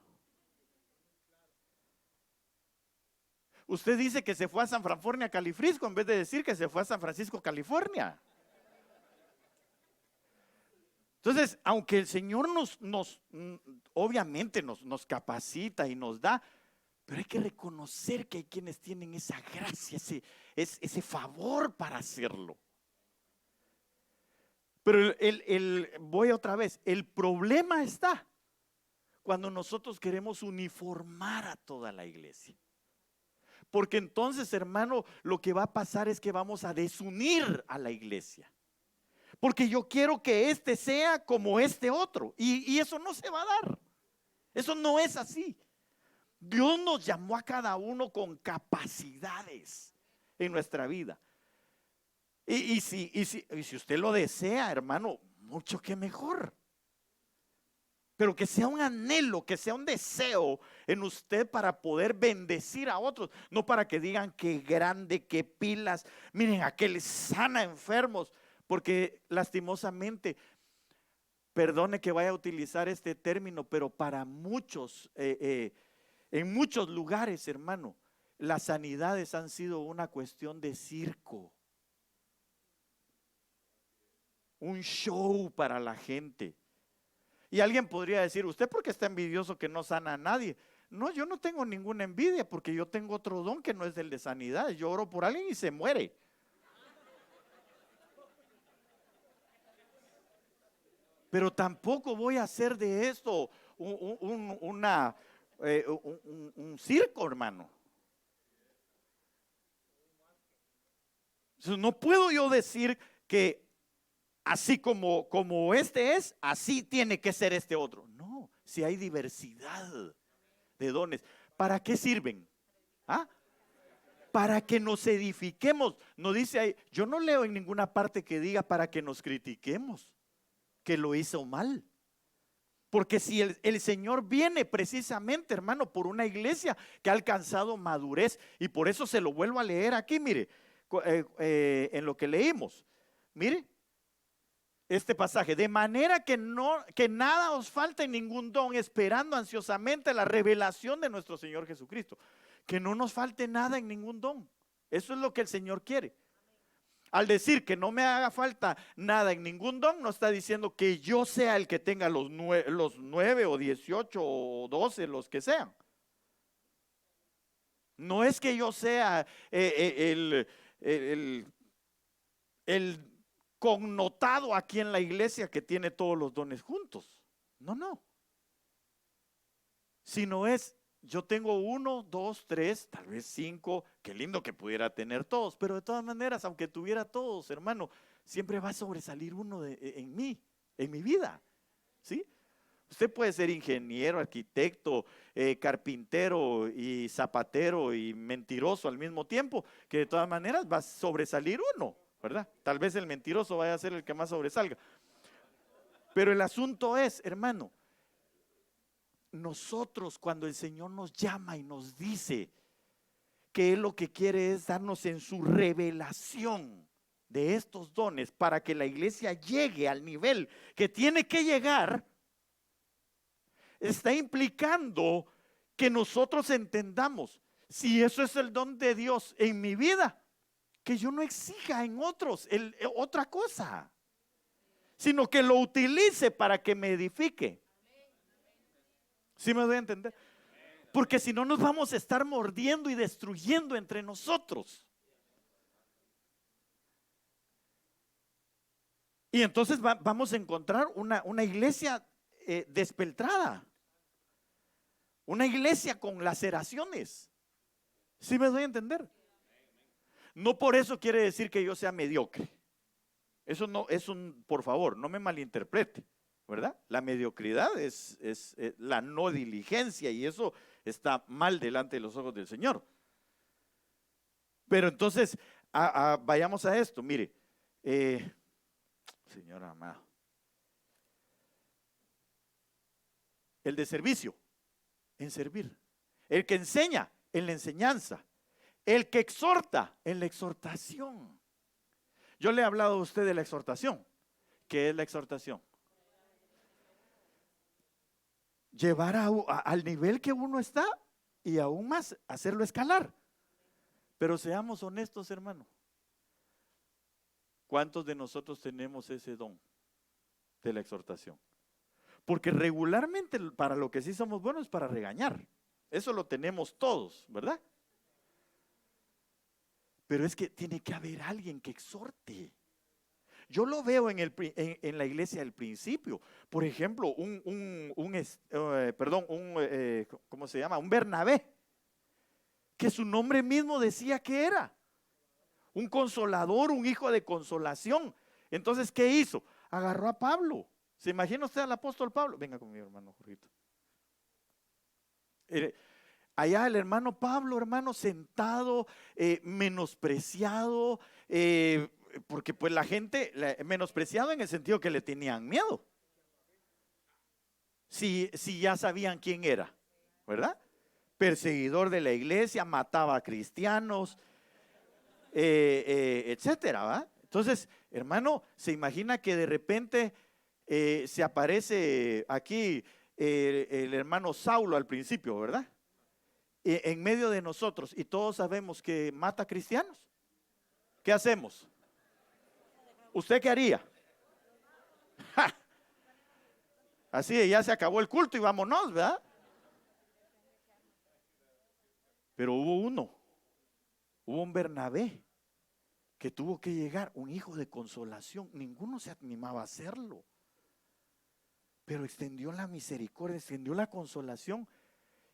Usted dice que se fue a San Francisco, Califrisco, en vez de decir que se fue a San Francisco, California. Entonces, aunque el Señor obviamente nos capacita y nos da, pero hay que reconocer que hay quienes tienen esa gracia, ese favor para hacerlo. Pero voy otra vez, el problema está cuando nosotros queremos uniformar a toda la iglesia. Porque entonces, hermano, lo que va a pasar es que vamos a desunir a la iglesia. Porque yo quiero que este sea como este otro. Y eso no se va a dar. Eso no es así. Dios nos llamó a cada uno con capacidades en nuestra vida. Y si usted lo desea, hermano, mucho que mejor. Pero que sea un anhelo, que sea un deseo en usted para poder bendecir a otros. No para que digan qué grande, qué pilas. Miren, aquel sana enfermos. Porque lastimosamente, perdone que vaya a utilizar este término, pero para muchos, en muchos lugares, hermano, las sanidades han sido una cuestión de circo. Un show para la gente. Y alguien podría decir, ¿usted por qué está envidioso que no sana a nadie? No, yo no tengo ninguna envidia porque yo tengo otro don que no es el de sanidad. Yo oro por alguien y se muere. Pero tampoco voy a hacer de esto un circo, hermano. No puedo yo decir que así como este es, así tiene que ser este otro. No, si hay diversidad de dones. ¿Para qué sirven? ¿Ah? para que nos edifiquemos. No dice ahí, yo no leo en ninguna parte que diga para que nos critiquemos, que lo hizo mal. Porque si el Señor viene precisamente, hermano, por una iglesia que ha alcanzado madurez, y por eso se lo vuelvo a leer aquí, mire, en lo que leímos, mire, este pasaje, de manera que nada os falte en ningún don, esperando ansiosamente la revelación de nuestro Señor Jesucristo. Que no nos falte nada en ningún don. Eso es lo que el Señor quiere. Al decir que no me haga falta nada en ningún don, no está diciendo que yo sea el que tenga los 9 o 18 o 12, los que sean. No es que yo sea el connotado aquí en la iglesia que tiene todos los dones juntos. No, no. Sino es, yo tengo 1, 2, 3, tal vez 5, qué lindo que pudiera tener todos, pero de todas maneras, aunque tuviera todos, hermano, siempre va a sobresalir uno en mí, en mi vida, ¿sí? Usted puede ser ingeniero, arquitecto, carpintero y zapatero y mentiroso al mismo tiempo, que de todas maneras va a sobresalir uno, ¿verdad? Tal vez el mentiroso vaya a ser el que más sobresalga. Pero el asunto es, hermano, nosotros cuando el Señor nos llama y nos dice que Él lo que quiere es darnos en su revelación de estos dones para que la iglesia llegue al nivel que tiene que llegar, está implicando que nosotros entendamos, si eso es el don de Dios en mi vida, que yo no exija en otros otra cosa, sino que lo utilice para que me edifique. ¿Sí me doy a entender? Porque si no nos vamos a estar mordiendo y destruyendo entre nosotros. Y entonces vamos a encontrar una iglesia despeltrada. Una iglesia con laceraciones. ¿Sí me doy a entender? No por eso quiere decir que yo sea mediocre. Eso no es por favor, no me malinterprete. ¿Verdad? La mediocridad es la no diligencia y eso está mal delante de los ojos del Señor. Pero entonces, vayamos a esto, mire, Señor amado, el de servicio, en servir, el que enseña, en la enseñanza, el que exhorta, en la exhortación. Yo le he hablado a usted de la exhortación. ¿Qué es la exhortación? Llevar al nivel que uno está y aún más hacerlo escalar. Pero seamos honestos, hermano. ¿Cuántos de nosotros tenemos ese don de la exhortación? Porque regularmente para lo que sí somos buenos es para regañar. Eso lo tenemos todos, ¿verdad? Pero es que tiene que haber alguien que exhorte. Yo lo veo en la iglesia del principio. Por ejemplo, ¿cómo se llama? Un Bernabé, que su nombre mismo decía que era un consolador, un hijo de consolación. Entonces, ¿qué hizo? Agarró a Pablo. ¿Se imagina usted al apóstol Pablo? Venga conmigo, hermano Jorgito. Allá el hermano Pablo, hermano, sentado, menospreciado, porque pues la gente, menospreciado en el sentido que le tenían miedo. Si ya sabían quién era, ¿verdad? Perseguidor de la iglesia, mataba a cristianos, etcétera, ¿va? Entonces, hermano, se imagina que de repente se aparece aquí el hermano Saulo al principio, ¿verdad? En medio de nosotros y todos sabemos que mata cristianos. ¿Qué hacemos? ¿Usted qué haría? ¡Ja! Así ya se acabó el culto y vámonos, ¿verdad? Pero hubo un Bernabé que tuvo que llegar, un hijo de consolación. Ninguno se animaba a hacerlo, pero extendió la misericordia, extendió la consolación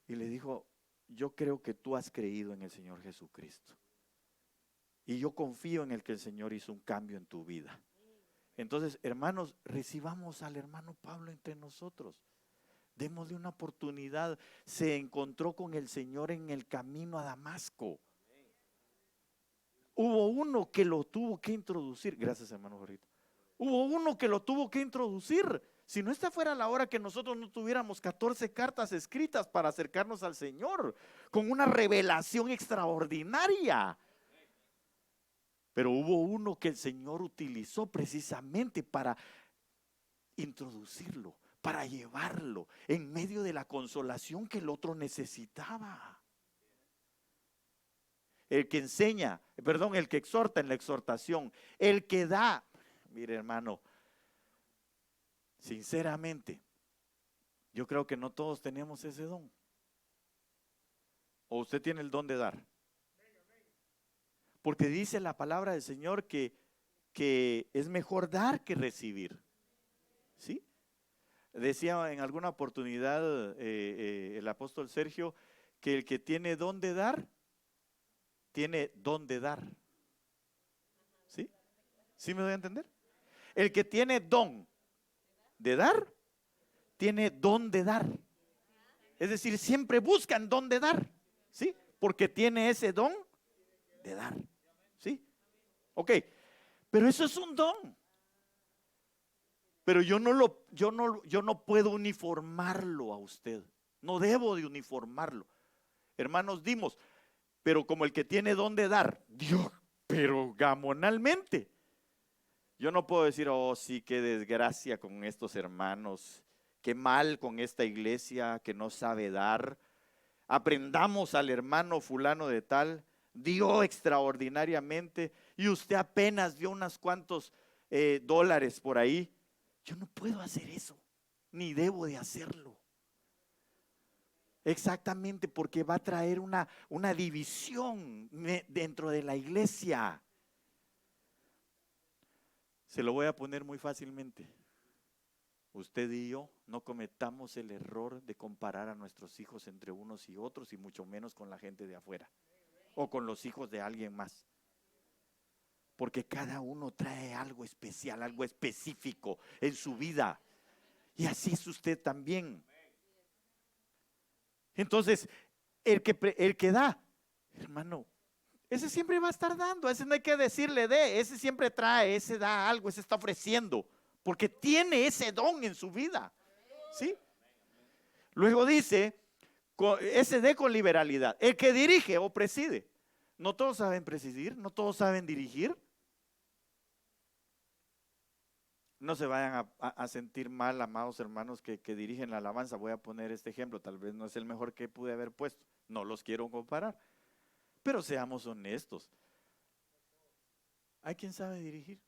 y le dijo: yo creo que tú has creído en el Señor Jesucristo y yo confío en el que el Señor hizo un cambio en tu vida. Entonces, hermanos, recibamos al hermano Pablo entre nosotros. Démosle una oportunidad. Se encontró con el Señor en el camino a Damasco. Hubo uno que lo tuvo que introducir. Gracias, hermano Jorrito. Hubo uno que lo tuvo que introducir. Si no, esta fuera la hora que nosotros no tuviéramos 14 cartas escritas para acercarnos al Señor, con una revelación extraordinaria. Pero hubo uno que el Señor utilizó precisamente para introducirlo, para llevarlo en medio de la consolación que el otro necesitaba. El que enseña, perdón, el que exhorta en la exhortación, el que da. Mire, hermano, sinceramente, yo creo que no todos tenemos ese don. ¿O usted tiene el don de dar? Porque dice la palabra del Señor que es mejor dar que recibir. ¿Sí? Decía en alguna oportunidad el apóstol Sergio que el que tiene don de dar, tiene don de dar. ¿Sí? ¿Sí me doy a entender? El que tiene don de dar, tiene don de dar. Es decir, siempre buscan don de dar. ¿Sí? Porque tiene ese don de dar. ¿Sí? Ok. Pero eso es un don. Pero yo no puedo uniformarlo a usted. No debo de uniformarlo. Hermanos, dimos, pero como el que tiene don de dar, Dios, pero gamonalmente. Yo no puedo decir, oh sí, qué desgracia con estos hermanos, qué mal con esta iglesia que no sabe dar. Aprendamos al hermano fulano de tal, dio extraordinariamente y usted apenas dio unos cuantos dólares por ahí. Yo no puedo hacer eso, ni debo de hacerlo. Exactamente, porque va a traer una división dentro de la iglesia. Se lo voy a poner muy fácilmente. Usted y yo no cometamos el error de comparar a nuestros hijos entre unos y otros, y mucho menos con la gente de afuera o con los hijos de alguien más. Porque cada uno trae algo especial, algo específico en su vida. Y así es usted también. Entonces, el que da, hermano, ese siempre va a estar dando. Ese no hay que decirle de, ese siempre trae, ese da algo, ese está ofreciendo. Porque tiene ese don en su vida. ¿Sí? Luego dice, ese de con liberalidad. El que dirige o preside. No todos saben presidir, no todos saben dirigir. No se vayan a sentir mal, amados hermanos que dirigen la alabanza. Voy a poner este ejemplo, tal vez no es el mejor que pude haber puesto. No los quiero comparar. Pero seamos honestos. ¿Hay quien sabe dirigir?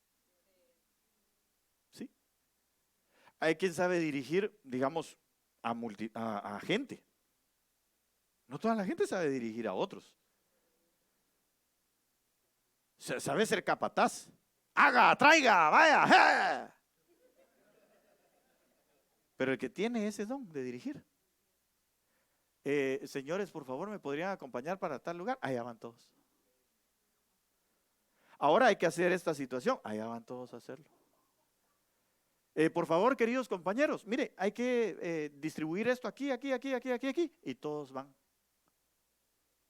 ¿Sí? Hay quien sabe dirigir, digamos, a gente. No toda la gente sabe dirigir a otros. Sabe ser capataz. Haga, traiga, vaya. Pero el que tiene ese don de dirigir. Señores, por favor, ¿me podrían acompañar para tal lugar? Allá van todos. Ahora hay que hacer esta situación. Allá van todos a hacerlo. Por favor, queridos compañeros, mire, hay que distribuir esto aquí, y todos van.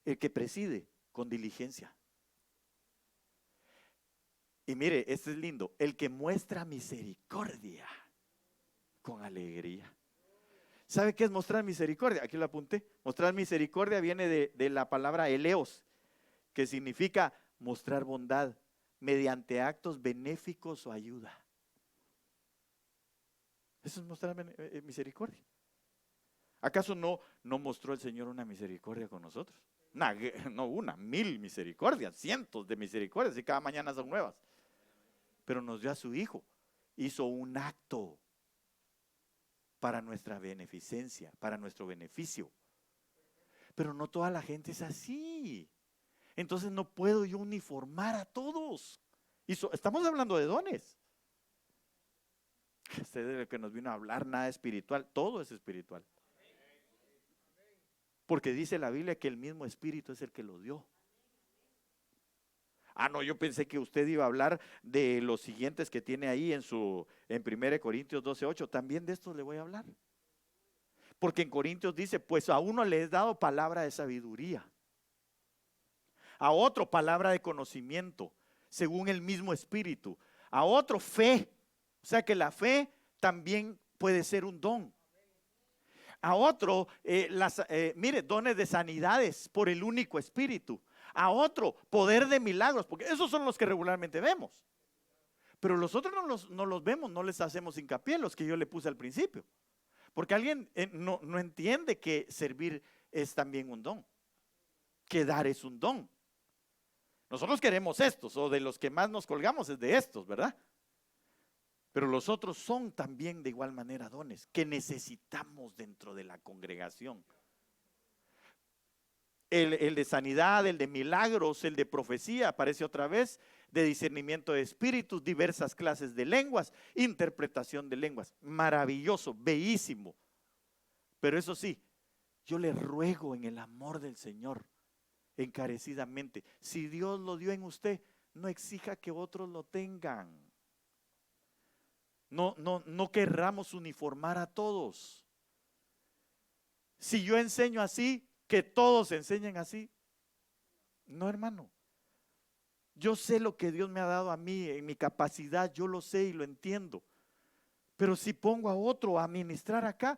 El que preside con diligencia. Y mire, este es lindo, el que muestra misericordia con alegría. ¿Sabe qué es mostrar misericordia? Aquí lo apunté. Mostrar misericordia viene de la palabra eleos, que significa mostrar bondad mediante actos benéficos o ayuda. Eso es mostrar misericordia. ¿Acaso no mostró el Señor una misericordia con nosotros? No una, 1000 misericordias, cientos de misericordias, y cada mañana son nuevas. Pero nos dio a su Hijo, hizo un acto para nuestra beneficencia, para nuestro beneficio. Pero no toda la gente es así. Entonces no puedo yo uniformar a todos. Estamos hablando de dones. Usted es el que nos vino a hablar, nada espiritual, todo es espiritual. Porque dice la Biblia que el mismo Espíritu es el que lo dio. No, yo pensé que usted iba a hablar de los siguientes que tiene ahí en 1 Corintios 12:8. También de estos le voy a hablar. Porque en Corintios dice, pues a uno le he dado palabra de sabiduría, a otro palabra de conocimiento, según el mismo Espíritu, a otro fe, o sea que la fe también puede ser un don. A otro, mire, dones de sanidades por el único Espíritu. A otro, poder de milagros, porque esos son los que regularmente vemos. Pero los otros no los vemos, no les hacemos hincapié, los que yo le puse al principio. Porque alguien no entiende que servir es también un don, que dar es un don. Nosotros queremos estos, o de los que más nos colgamos es de estos, ¿verdad? Pero los otros son también de igual manera dones que necesitamos dentro de la congregación. El de sanidad, el de milagros, el de profecía, aparece otra vez, de discernimiento de espíritus, diversas clases de lenguas, interpretación de lenguas. Maravilloso, bellísimo. Pero eso sí, yo le ruego en el amor del Señor, encarecidamente, si Dios lo dio en usted, no exija que otros lo tengan. No querramos uniformar a todos. Si yo enseño así, que todos enseñen así. No, hermano. Yo sé lo que Dios me ha dado a mí, en mi capacidad, yo lo sé y lo entiendo. Pero si pongo a otro a ministrar acá,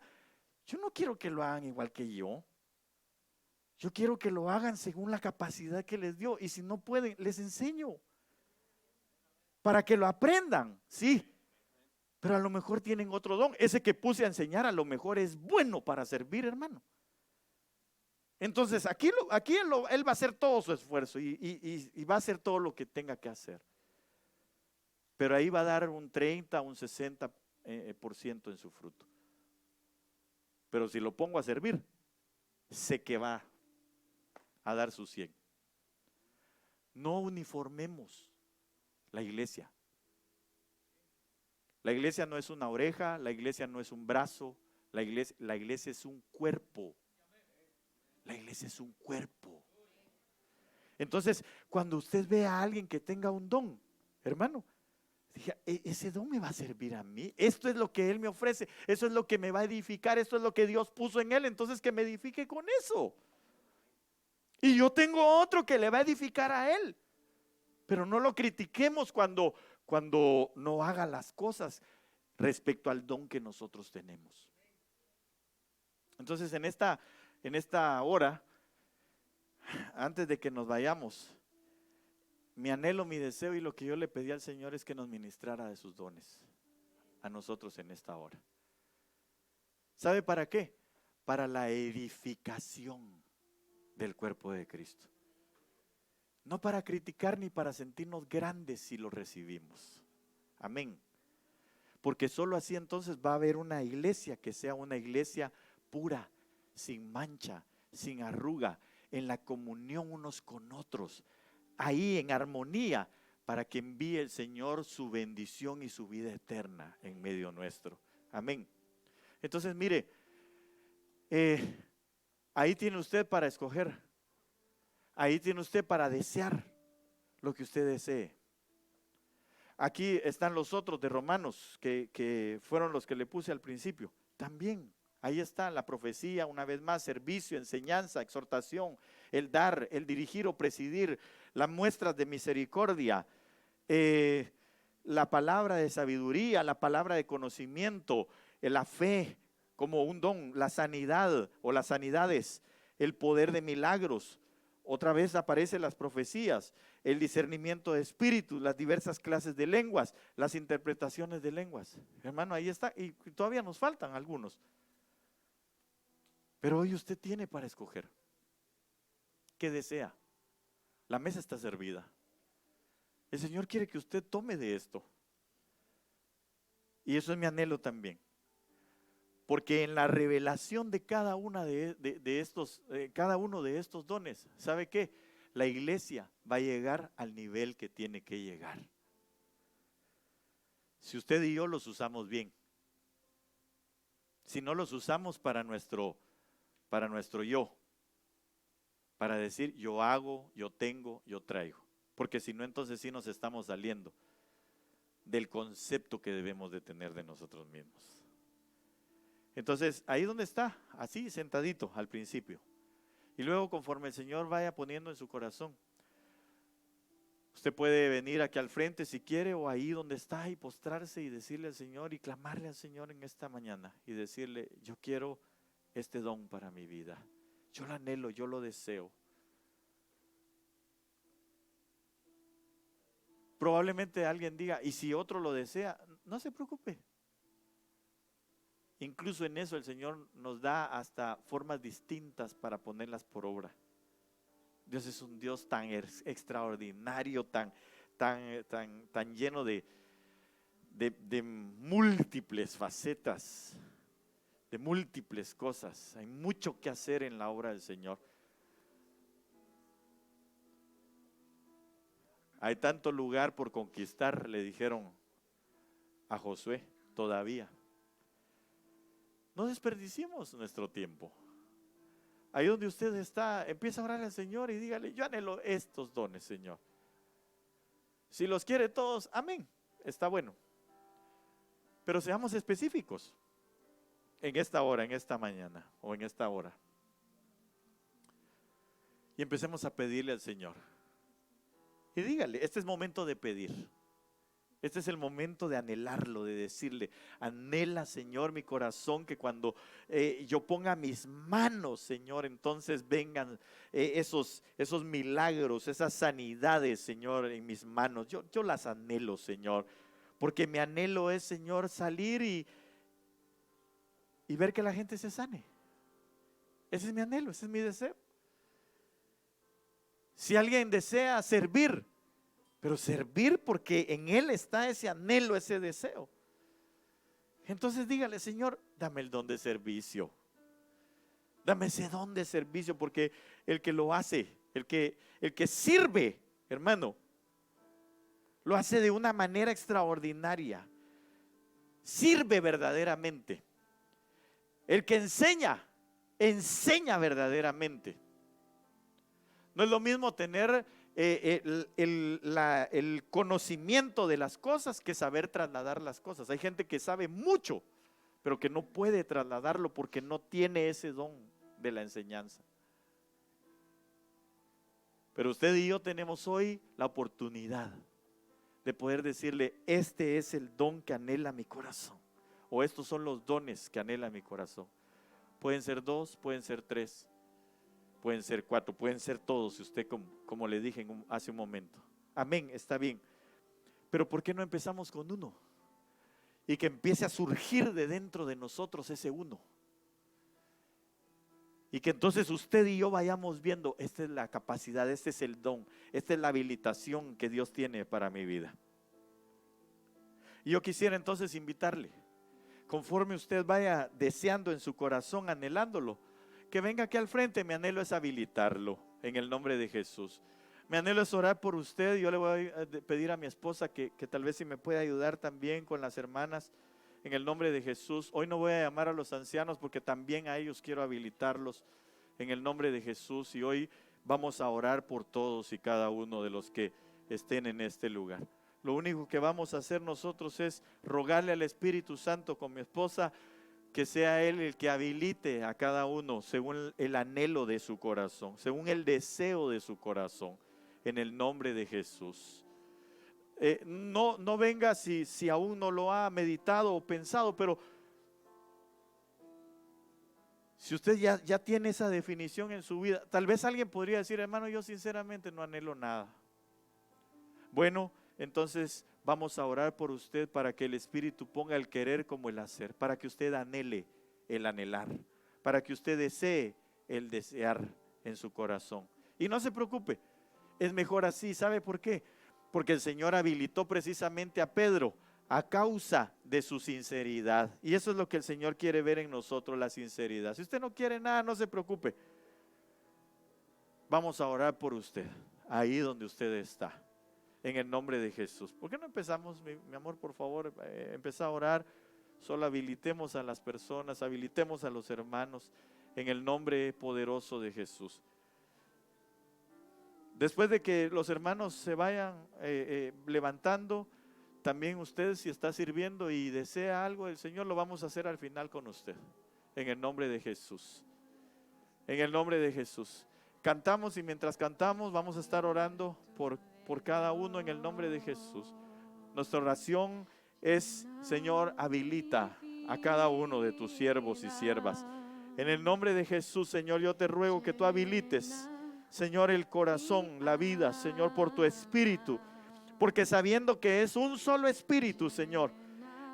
yo no quiero que lo hagan igual que yo. Yo quiero que lo hagan según la capacidad que les dio. Y si no pueden, les enseño. Para que lo aprendan, sí. Pero a lo mejor tienen otro don. Ese que puse a enseñar a lo mejor es bueno para servir, hermano. Entonces aquí él va a hacer todo su esfuerzo y va a hacer todo lo que tenga que hacer. Pero ahí va a dar un 30, un 60% en su fruto. Pero si lo pongo a servir, sé que va a dar su 100. No uniformemos la iglesia. La iglesia no es una oreja, la iglesia no es un brazo, la iglesia es un cuerpo. La iglesia es un cuerpo. Entonces, cuando usted ve a alguien que tenga un don, hermano, diga, ese don me va a servir a mí. Esto es lo que Él me ofrece, eso es lo que me va a edificar, esto es lo que Dios puso en Él, entonces que me edifique con eso. Y yo tengo otro que le va a edificar a Él. Pero no lo critiquemos cuando no haga las cosas respecto al don que nosotros tenemos. Entonces, en esta hora, antes de que nos vayamos, mi anhelo, mi deseo y lo que yo le pedí al Señor es que nos ministrara de sus dones a nosotros en esta hora. ¿Sabe para qué? Para la edificación del cuerpo de Cristo. No para criticar ni para sentirnos grandes si lo recibimos. Amén. Porque solo así entonces va a haber una iglesia que sea una iglesia pura, sin mancha, sin arruga, en la comunión unos con otros, ahí en armonía, para que envíe el Señor su bendición y su vida eterna en medio nuestro. Amén. Entonces mire, ahí tiene usted para escoger, ahí tiene usted para desear lo que usted desee. Aquí están los otros de Romanos que fueron los que le puse al principio. También ahí está la profecía, una vez más, servicio, enseñanza, exhortación, el dar, el dirigir o presidir, las muestras de misericordia, la palabra de sabiduría, la palabra de conocimiento, la fe como un don, la sanidad o las sanidades, el poder de milagros. Otra vez aparecen las profecías, el discernimiento de espíritus, las diversas clases de lenguas, las interpretaciones de lenguas. Hermano, ahí está, y todavía nos faltan algunos. Pero hoy usted tiene para escoger. ¿Qué desea? La mesa está servida. El Señor quiere que usted tome de esto. Y eso es mi anhelo también. Porque en la revelación de cada uno de estos dones, ¿sabe qué? La iglesia va a llegar al nivel que tiene que llegar. Si usted y yo los usamos bien. Si no los usamos para nuestro yo. Para decir yo hago, yo tengo, yo traigo. Porque si no, entonces sí nos estamos saliendo del concepto que debemos de tener de nosotros mismos. Entonces, ahí donde está, así sentadito al principio. Y luego conforme el Señor vaya poniendo en su corazón, Usted puede venir aquí al frente si quiere o ahí donde está y postrarse y decirle al Señor y clamarle al Señor en esta mañana y decirle: yo quiero este don para mi vida. Yo lo anhelo, yo lo deseo. Probablemente alguien diga: y si otro lo desea, no se preocupe. Incluso en eso el Señor nos da hasta formas distintas para ponerlas por obra. Dios es un Dios tan extraordinario, tan lleno de múltiples facetas, de múltiples cosas. Hay mucho que hacer en la obra del Señor. Hay tanto lugar por conquistar, le dijeron a Josué, todavía. No desperdiciemos nuestro tiempo. Ahí donde usted está, empieza a orar al Señor y dígale: yo anhelo estos dones, Señor. Si los quiere todos, amén, está bueno. Pero seamos específicos en esta hora, en esta mañana o en esta hora. Y empecemos a pedirle al Señor. Y dígale: este es momento de pedir. Este es el momento de anhelarlo, de decirle: anhela, Señor, mi corazón, que cuando yo ponga mis manos, Señor, entonces vengan esos milagros, esas sanidades, Señor, en mis manos. Yo las anhelo, Señor, porque mi anhelo es, Señor, salir y ver que la gente se sane. Ese es mi anhelo, ese es mi deseo. Si alguien desea servir, pero servir porque en él está ese anhelo, ese deseo, entonces dígale: Señor, dame el don de servicio. Dame ese don de servicio, porque el que lo hace, el que sirve, hermano, lo hace de una manera extraordinaria. Sirve verdaderamente. El que enseña verdaderamente. No es lo mismo tener el conocimiento de las cosas que saber trasladar las cosas. Hay gente que sabe mucho, pero que no puede trasladarlo porque no tiene ese don de la enseñanza. Pero usted y yo tenemos hoy la oportunidad de poder decirle: este es el don que anhela mi corazón, o estos son los dones que anhela mi corazón. Pueden ser 2, pueden ser 3, pueden ser 4, pueden ser todos, si usted, como le dije hace un momento. Amén, está bien. Pero ¿por qué no empezamos con uno? Y que empiece a surgir de dentro de nosotros ese uno. Y que entonces usted y yo vayamos viendo: esta es la capacidad, este es el don, esta es la habilitación que Dios tiene para mi vida. Y yo quisiera entonces invitarle, conforme usted vaya deseando en su corazón, anhelándolo, que venga aquí al frente. Mi anhelo es habilitarlo en el nombre de Jesús. Mi anhelo es orar por usted. Yo le voy a pedir a mi esposa que tal vez si me puede ayudar también con las hermanas en el nombre de Jesús. Hoy no voy a llamar a los ancianos porque también a ellos quiero habilitarlos en el nombre de Jesús. Y hoy vamos a orar por todos y cada uno de los que estén en este lugar. Lo único que vamos a hacer nosotros es rogarle al Espíritu Santo con mi esposa que sea Él el que habilite a cada uno según el anhelo de su corazón, según el deseo de su corazón, en el nombre de Jesús. No venga si aún no lo ha meditado o pensado, pero si usted ya tiene esa definición en su vida, tal vez alguien podría decir: hermano, yo sinceramente no anhelo nada. Bueno, entonces vamos a orar por usted para que el Espíritu ponga el querer como el hacer, para que usted anhele el anhelar, para que usted desee el desear en su corazón. Y no se preocupe, es mejor así. ¿Sabe por qué? Porque el Señor habilitó precisamente a Pedro a causa de su sinceridad. Y eso es lo que el Señor quiere ver en nosotros, la sinceridad. Si usted no quiere nada, no se preocupe. Vamos a orar por usted, ahí donde usted está. En el nombre de Jesús. ¿Por qué no empezamos, mi amor, por favor? Empezá a orar. Solo habilitemos a las personas, habilitemos a los hermanos en el nombre poderoso de Jesús. Después de que los hermanos se vayan levantando, también usted, si está sirviendo y desea algo del Señor, lo vamos a hacer al final con usted. En el nombre de Jesús. En el nombre de Jesús. Cantamos, y mientras cantamos vamos a estar orando por por cada uno en el nombre de Jesús. Nuestra oración es, Señor, habilita a cada uno de tus siervos y siervas. En el nombre de Jesús, Señor, yo te ruego que tú habilites, Señor, el corazón, la vida, Señor, por tu espíritu. Porque sabiendo que es un solo espíritu, Señor,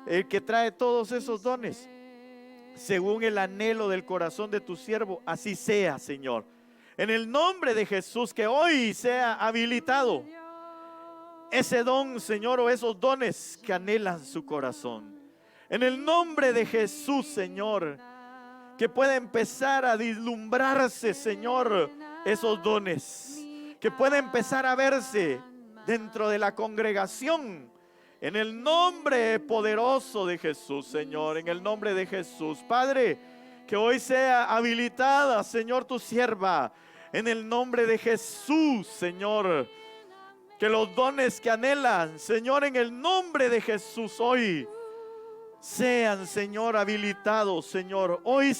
el que trae todos esos dones, según el anhelo del corazón de tu siervo, así sea, Señor. En el nombre de Jesús, que hoy sea habilitado ese don, Señor, o esos dones que anhelan su corazón. En el nombre de Jesús, Señor, que pueda empezar a vislumbrarse, Señor, esos dones, que pueda empezar a verse dentro de la congregación. En el nombre poderoso de Jesús, Señor, en el nombre de Jesús. Padre, que hoy sea habilitada, Señor, tu sierva. En el nombre de Jesús, Señor. Que los dones que anhelan, Señor, en el nombre de Jesús hoy sean, Señor, habilitados, Señor. Hoy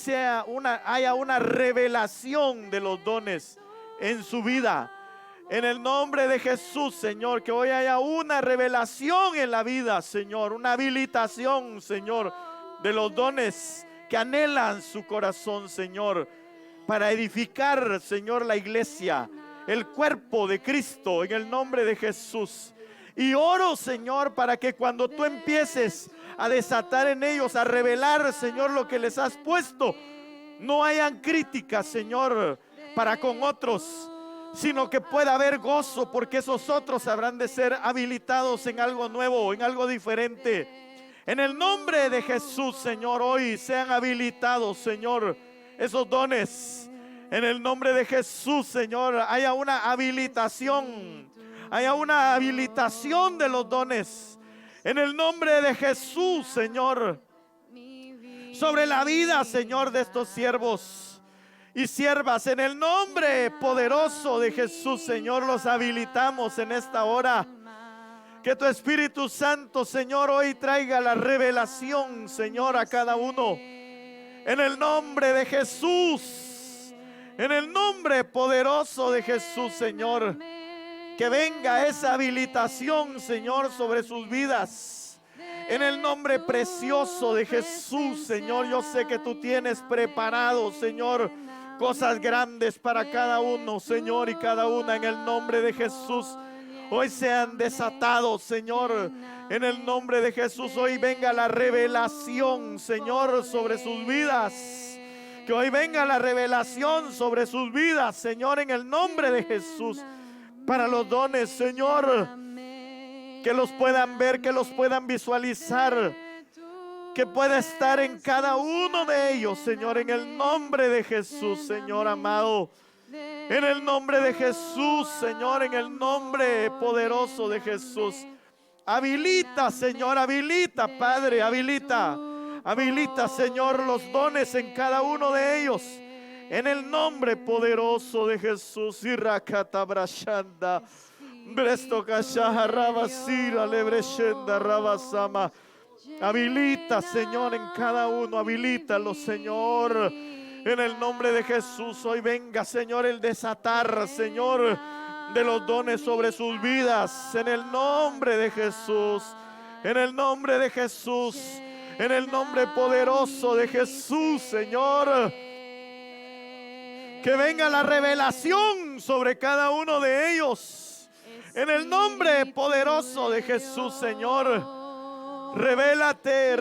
haya una revelación de los dones en su vida. En el nombre de Jesús, Señor, que hoy haya una revelación en la vida, Señor. Una habilitación, Señor, de los dones que anhelan su corazón, Señor. Para edificar, Señor, la iglesia, el cuerpo de Cristo, en el nombre de Jesús. Y oro, Señor, para que cuando tú empieces a desatar en ellos, a revelar, Señor, lo que les has puesto, no hayan críticas, Señor, para con otros, sino que pueda haber gozo, porque esos otros habrán de ser habilitados en algo nuevo, en algo diferente. En el nombre de Jesús, Señor, hoy sean habilitados, Señor, esos dones. En el nombre de Jesús, Señor, haya una habilitación, de los dones. En el nombre de Jesús, Señor, sobre la vida, Señor, de estos siervos y siervas. En el nombre poderoso de Jesús, Señor, los habilitamos en esta hora. Que tu Espíritu Santo, Señor, hoy traiga la revelación, Señor, a cada uno. En el nombre de Jesús, en el nombre poderoso de Jesús, Señor, que venga esa habilitación, Señor, sobre sus vidas. En el nombre precioso de Jesús, Señor, yo sé que tú tienes preparado, Señor, cosas grandes para cada uno, Señor, y cada una. En el nombre de Jesús, hoy sean desatados, Señor. En el nombre de Jesús, hoy venga la revelación, Señor, sobre sus vidas. Que hoy venga la revelación sobre sus vidas, Señor, en el nombre de Jesús. Para los dones, Señor, que los puedan ver, que los puedan visualizar, que pueda estar en cada uno de ellos, Señor, en el nombre de Jesús, Señor amado. En el nombre de Jesús, Señor, en el nombre poderoso de Jesús. Habilita, Señor, habilita, Padre, habilita, Señor, los dones en cada uno de ellos. En el nombre poderoso de Jesús. Irrakatabrashanda, Brestokashaha Rabasira, Lebreshenda Rabasama. Habilita, Señor, en cada uno, habilítalo, Señor. En el nombre de Jesús, hoy venga, Señor, el desatar, Señor, de los dones sobre sus vidas. En el nombre de Jesús, en el nombre de Jesús, en el nombre poderoso de Jesús, Señor. Que venga la revelación sobre cada uno de ellos. En el nombre poderoso de Jesús, Señor. Revélate,